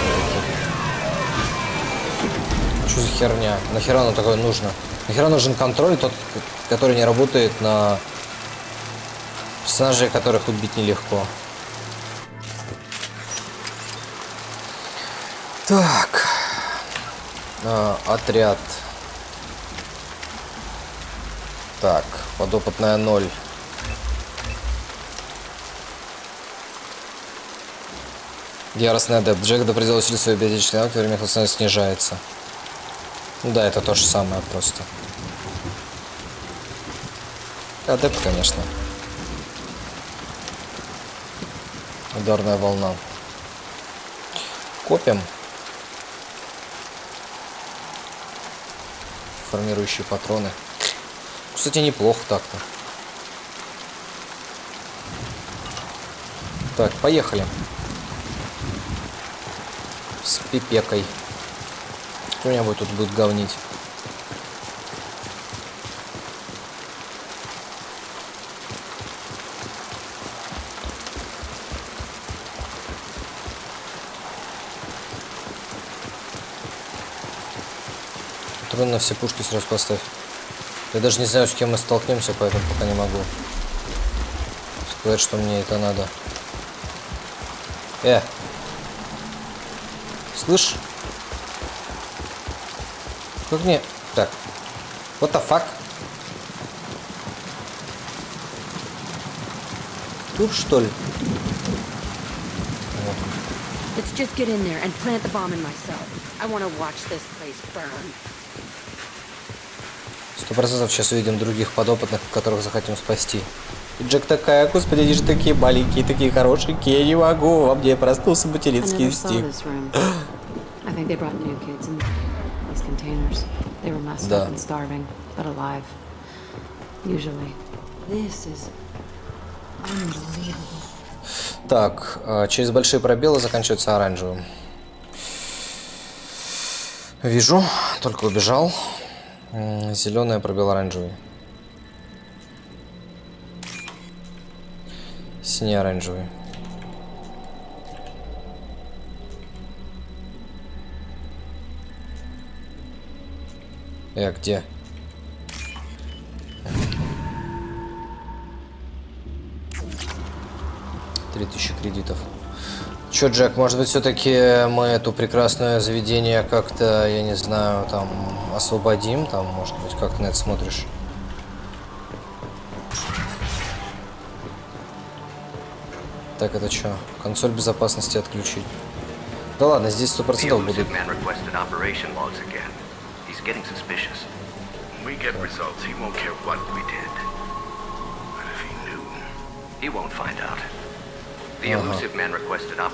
A: Что за херня? Нахера оно такое нужно? Нахера нужен контроль, тот, который не работает на персонажей, которых убить нелегко. Так. Отряд. Так, подопытная 0. Яростный адепт. Джек до предела усилит свои биотические навыки, время их снижается. Ну да, это то же самое просто. Адепт, конечно. Ударная волна. Копим. Формирующие патроны. Кстати, неплохо так-то. Так, поехали. С пипекой. Кто-нибудь тут будет говнить. Патрон на все пушки сразу поставь. Я даже не знаю, с кем мы столкнемся, поэтому пока не могу сказать, что мне это надо. Слышь? Как мне... Так. What the fuck? Тут, что ли?
S: Let's just get in there and plant the bomb in myself. I want to watch this place burn.
A: 100% сейчас увидим других подопытных, которых захотим спасти. И Джек такая: господи, они же такие маленькие, такие хорошенькие, я не могу, во мне проснулся материнский инстинкт. Да. Так, через большие пробелы заканчивается оранжевым. Вижу, только убежал. Зеленый пробел оранжевый. Синий оранжевый. Где? $3000 кредитов. Чё, Джек, может быть, все-таки мы это прекрасное заведение как-то, я не знаю, там, освободим? Там, может быть, как ты на это смотришь? Так, это что? Консоль безопасности отключить. Да ладно, здесь 100% будут.
S: The elusive man requested up.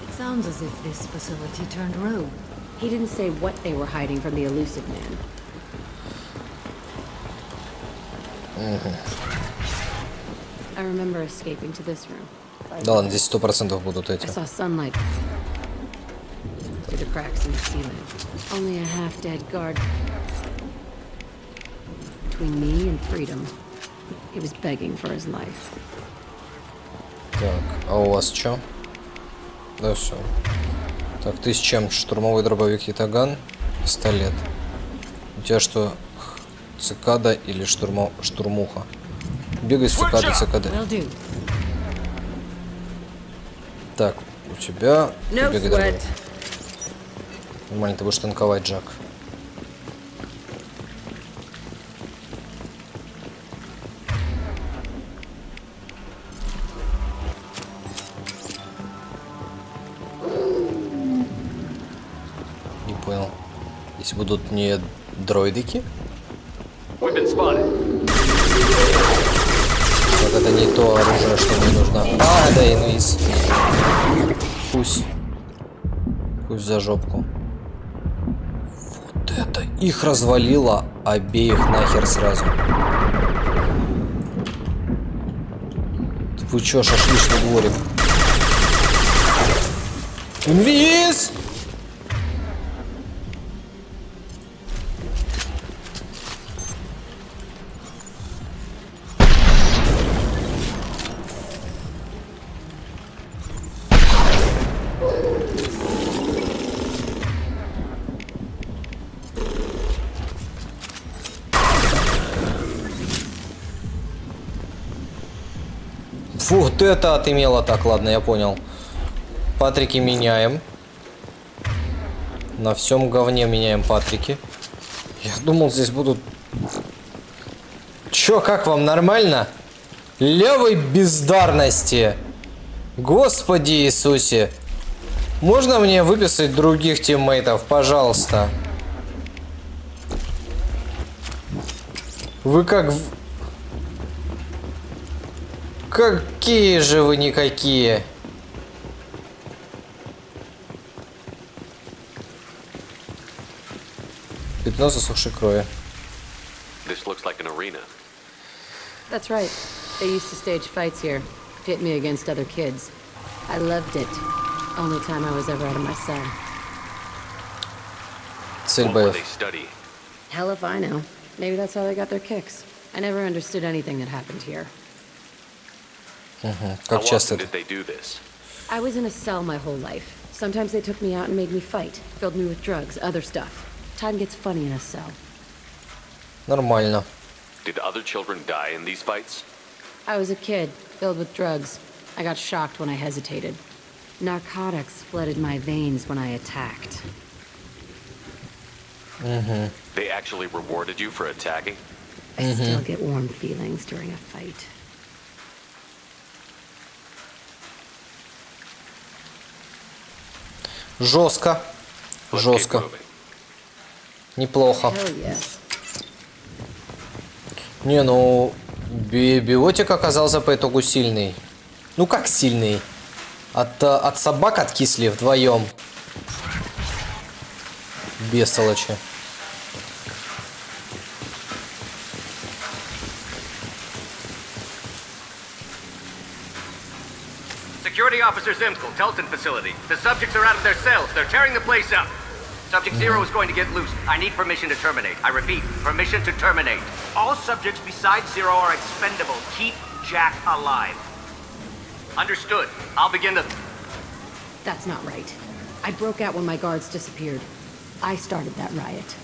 S: It sounds as if this facility turned rogue. He didn't say what they were hiding from the elusive man. I remember escaping to this room.
A: Да ладно, здесь 100% будут эти.
S: I saw sunlight through the cracks in the ceiling. Only a half-dead guard. Between me and freedom, he was begging for his life.
A: Так, а у вас что? Да, все. Так, ты с чем? Штурмовой дробовик Ятаган? Пистолет. У тебя что? Цикада или штурмуха? Бегай с цикады, цикады. Так, у тебя... Бегай, дорогой. Нормально, ты будешь танковать, Джак. Понял. Если будут не дроидики. Так, это не то оружие, что мне нужно. А, да, инвиз. Пусть. Пусть за жопку. Вот это их развалило обеих нахер сразу. Вы чё, шашлычный дворик? Инвиз! Фу, вот это отымело. Так, ладно, я понял. Патрики меняем. На всем говне меняем патрики. Я думал, здесь будут... Чё, как вам, нормально? Левой бездарности. Господи Иисусе. Можно мне выписать других тиммейтов, пожалуйста? Вы как... Какие же вы никакие? Пятно засохшей крови.
E: This looks like an arena.
S: That's right. They used to stage fights here, pit me against other kids. I loved it. Only time I was ever out of my cell.
A: Цель
E: What will
A: боев.
E: they study?
S: Hell if I know. Maybe that's how they got their kicks. I never understood anything that happened here.
E: How
A: Как часто
E: often
A: это?
E: did they do this?
S: I was in a cell my whole life. Sometimes they took me out and made me fight, filled me with drugs, other stuff. Time gets funny in a cell.
A: Нормально.
E: Did other children die in these fights?
S: I was a kid, filled with drugs. I got shocked when I hesitated. Narcotics flooded my veins when I attacked.
E: They actually rewarded you for attacking?
S: I still get warm feelings during a fight.
A: Жестко. Жестко. Неплохо.
S: Hell yeah.
A: Не, ну... Биотик оказался по итогу сильный. Ну как сильный? От собак откисли вдвоем. Бестолочи.
T: Security Officer Zimskel, Telton facility. The subjects are out of their cells. They're tearing the place up. Subject Zero is going to get loose. I need permission to terminate. I repeat, permission to terminate. All subjects besides Zero are expendable. Keep Jack alive. Understood. I'll begin the...
S: That's not right. I broke out when my guards disappeared. I started that riot.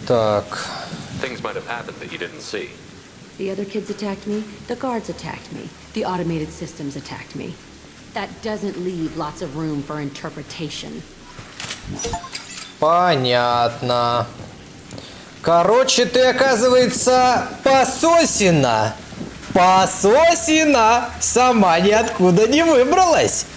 A: Так.
E: Things might have happened that you didn't see.
S: The other kids attacked me, the guards attacked me, the automated systems attacked me. That doesn't leave lots of room for interpretation.
A: Понятно. Короче, ты, оказывается, пососина. Пососина. Сама ниоткуда не выбралась.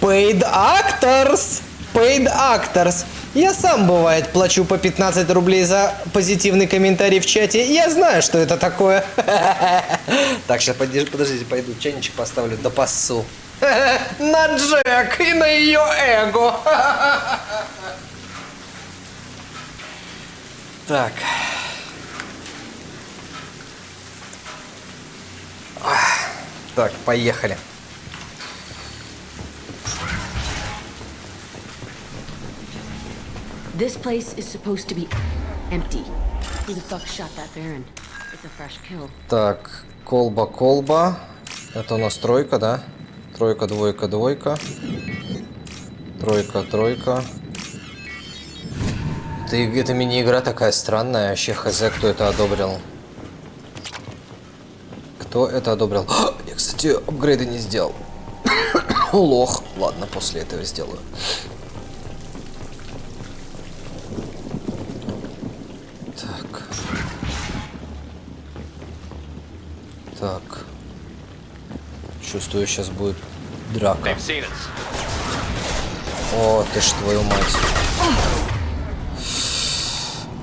A: Paid actors. Paid actors. Я сам, бывает, плачу по 15 рублей за позитивный комментарий в чате. Я знаю, что это такое. Так, сейчас подождите, пойду чайничек поставлю, да пассу. На Джек и на ее эго. Так. Так, поехали.
S: This place is supposed to be empty. Who the fuck shot that Baron? It's a fresh kill.
A: Так, колба. Это у нас тройка, да? Тройка, двойка, двойка. Тройка. Это мини-игра такая странная. Вообще хз, кто это одобрил. Кто это одобрил? Я, кстати, апгрейды не сделал. Лох. Ладно, после этого сделаю. Так. Чувствую, сейчас будет драка. О, ты ж твою мать.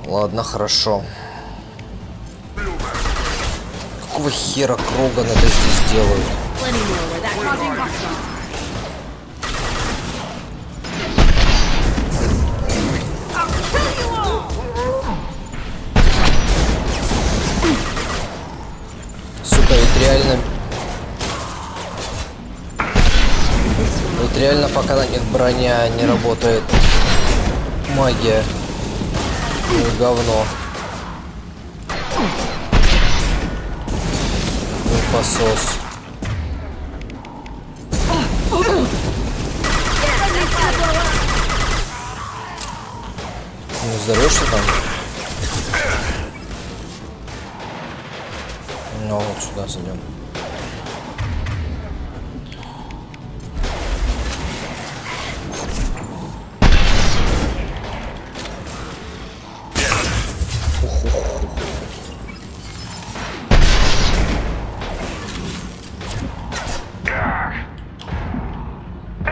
A: Ладно, хорошо. Какого хера Кроган это здесь делают? Сука, ведь реально пока нет броня, не работает магия. Ну, говно. Ну, посос. Не взорвешься там? Ну, вот сюда зайдем.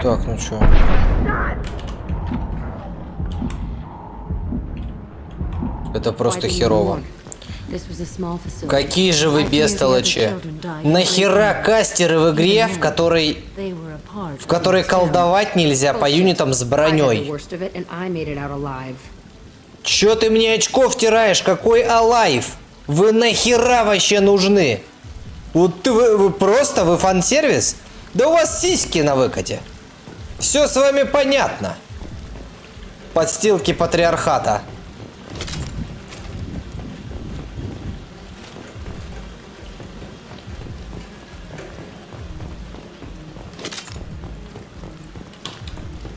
A: Так, ну чё? Это просто херово. Какие же вы бестолочи! Нахера кастеры в игре, в которой колдовать нельзя по юнитам с броней? Чё ты мне очков тираешь? Какой алайв? Вы нахера вообще нужны? Вот вы просто, вы фан-сервис? Да у вас сиськи на выкате. Все с вами понятно. Подстилки патриархата.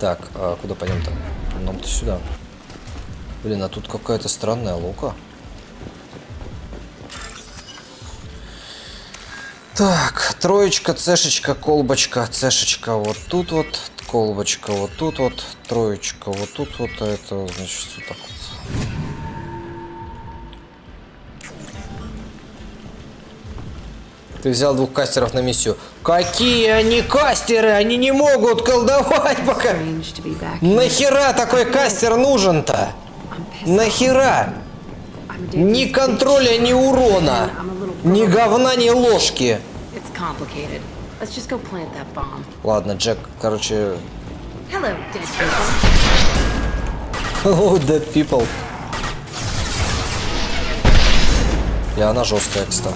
A: Так, а куда пойдем-то? Нам-то сюда. Блин, а тут какая-то странная лука. Так, троечка, цешечка, колбочка, цешечка вот тут вот, колбочка вот тут вот, троечка вот тут вот, а это значит вот так вот. Ты взял 2 кастеров на миссию. Какие они кастеры? Они не могут колдовать пока. Нахера такой кастер нужен-то? Нахера? Ни контроля, ни урона. Ни говна, ни ложки. Ладно, Джек, короче...
S: Hello, dead people.
A: Hello, dead people. И она жесткая, кстати.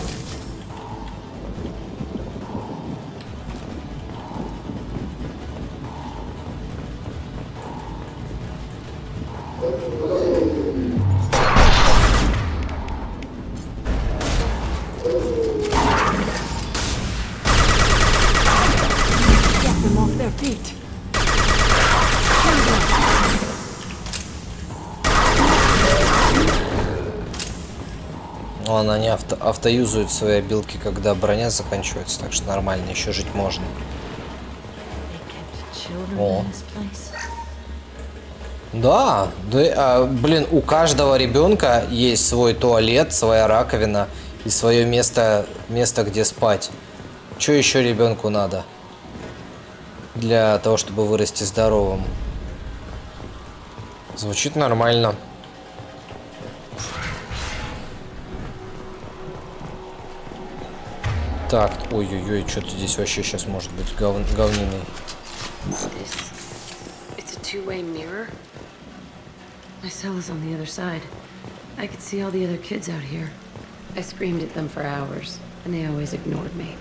A: Ладно, они автоюзуют свои обилки, когда броня заканчивается, так что нормально, еще жить можно. О. Да, блин, у каждого ребенка есть свой туалет, своя раковина и свое место, где спать. Что еще ребенку надо для того, чтобы вырасти здоровым? Звучит нормально. Так, ой-ой-ой, что-то здесь вообще сейчас может быть говниной.
S: It's a two-way mirror. My cell is on the other side. I could see all the other kids out here. I screamed at them for hours, and they always ignored me.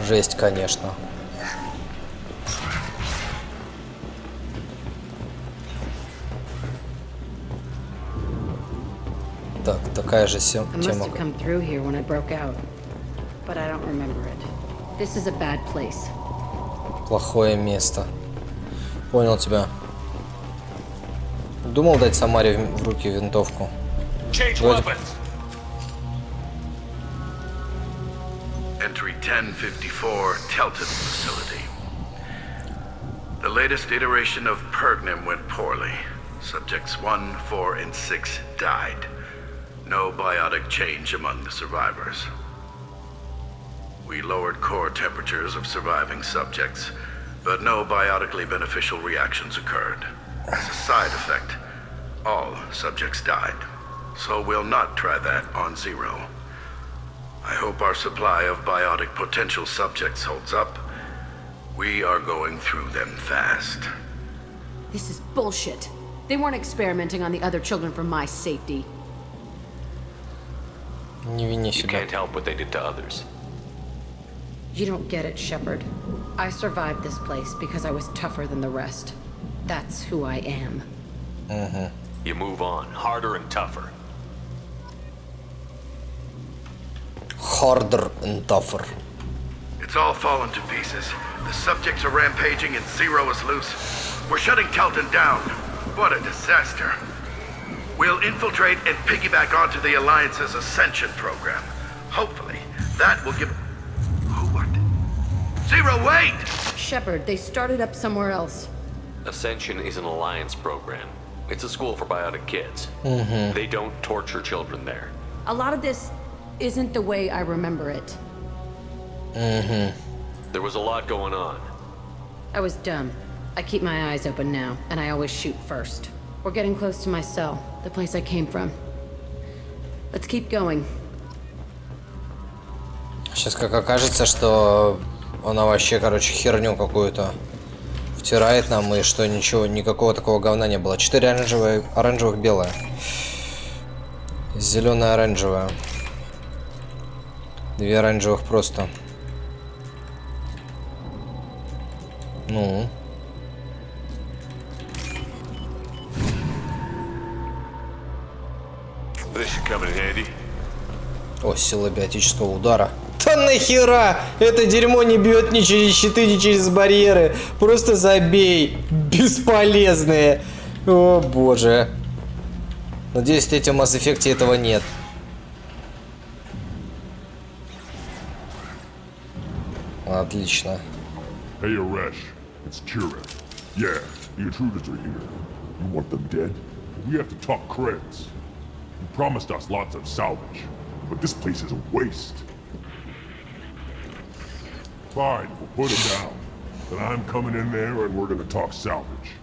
A: Жесть, конечно. Так, такая же тема. Плохое место. Понял тебя. Думал дать Самаре в руки винтовку.
G: Entry 1054, Telton facility. The latest iteration of Pergnum went poorly. Subjects 1, 4, and 6 died. No biotic change among the survivors. We lowered core temperatures of surviving subjects, but no biotically beneficial reactions occurred. As a side effect, all subjects died. So we'll not try that on Zero. I hope our supply of biotic potential subjects holds up. We are going through them fast.
S: This is bullshit. They weren't experimenting on the other children for my safety.
A: Не вини
E: You
A: себя.
E: can't help what they did to others.
S: You don't get it, Shepard. I survived this place because I was tougher than the rest. That's who I am.
E: You move on, harder and tougher.
A: Harder and tougher.
G: It's all fallen to pieces. The subjects are rampaging and Zero is loose. We're shutting Telton down. What a disaster. We'll infiltrate and piggyback onto the Alliance's Ascension program. Hopefully, that will give... What? Zero, wait!
S: Shepard, they started up somewhere else.
E: Ascension is an alliance program. It's a school for biotic kids. They don't torture children there.
S: A lot of this isn't the way I remember it.
E: There was a lot going on.
S: I was dumb. I keep my eyes open now, and I always shoot first. We're getting close to my cell, the place I came from. Let's keep going.
A: Сейчас как окажется, что она вообще, короче, херню какую-то втирает нам, и что ничего, никакого такого говна не было. 4 оранжевых белое. Зеленая оранжевая. 2 оранжевых просто. Ну.
E: This should come in handy.
A: О, сила биотического удара. Да нахера? Это дерьмо не бьет ни через щиты, ни через барьеры. Просто забей. Бесполезные. О боже. Надеюсь, в третьем Mass Effect этого нет. Отлично.
U: Hey, Aresh. It's Kira. Yeah, the intruders are here. You want them dead? We have to talk creds. You promised us lots of salvage, but this place is a waste. Fine, we'll put it down. Then I'm coming in there and we're gonna talk salvage.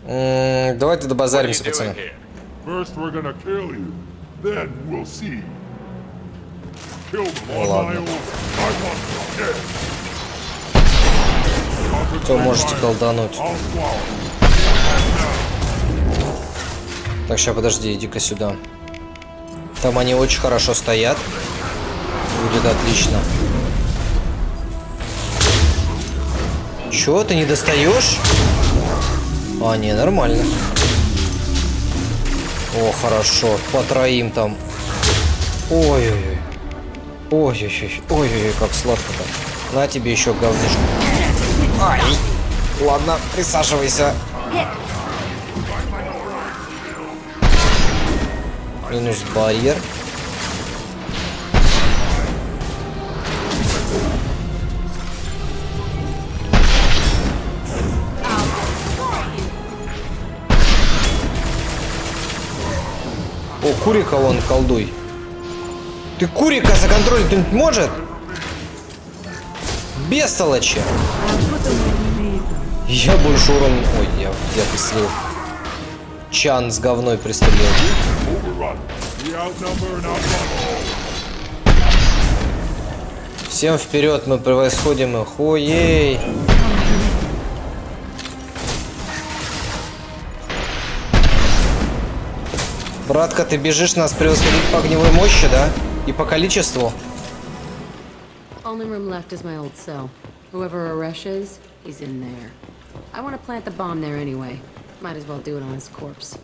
A: Давайте добазаримся, пацаны.
U: First we're gonna kill you, then we'll see. Kill them all, Miles. I want them dead.
A: Что можете колдануть? Так, сейчас подожди, иди-ка сюда. Там они очень хорошо стоят. Будет отлично. Чё, ты не достаешь? А, не, нормально. О, хорошо. По троим там. Ой-ой-ой. Ой-ой-ой. Ой-ой-ой, как сладко-то. На тебе еще говнишко. Ай. Ладно, присаживайся. Минус барьер. О, Курика вон колдуй. Ты Курика законтролить кто-нибудь может? Бестолочи. Я больше урон... Ой, я пристрелил. Чан с говной пристрелил. Всем вперед, мы превосходим их. Ой-ей. Братка, ты бежишь нас превосходить по огневой мощи, да? И по количеству?
S: Only room left is my old cell. Whoever Aresh is, he's in there. I want to plant the bomb there anyway. Might as well do it on his corpse.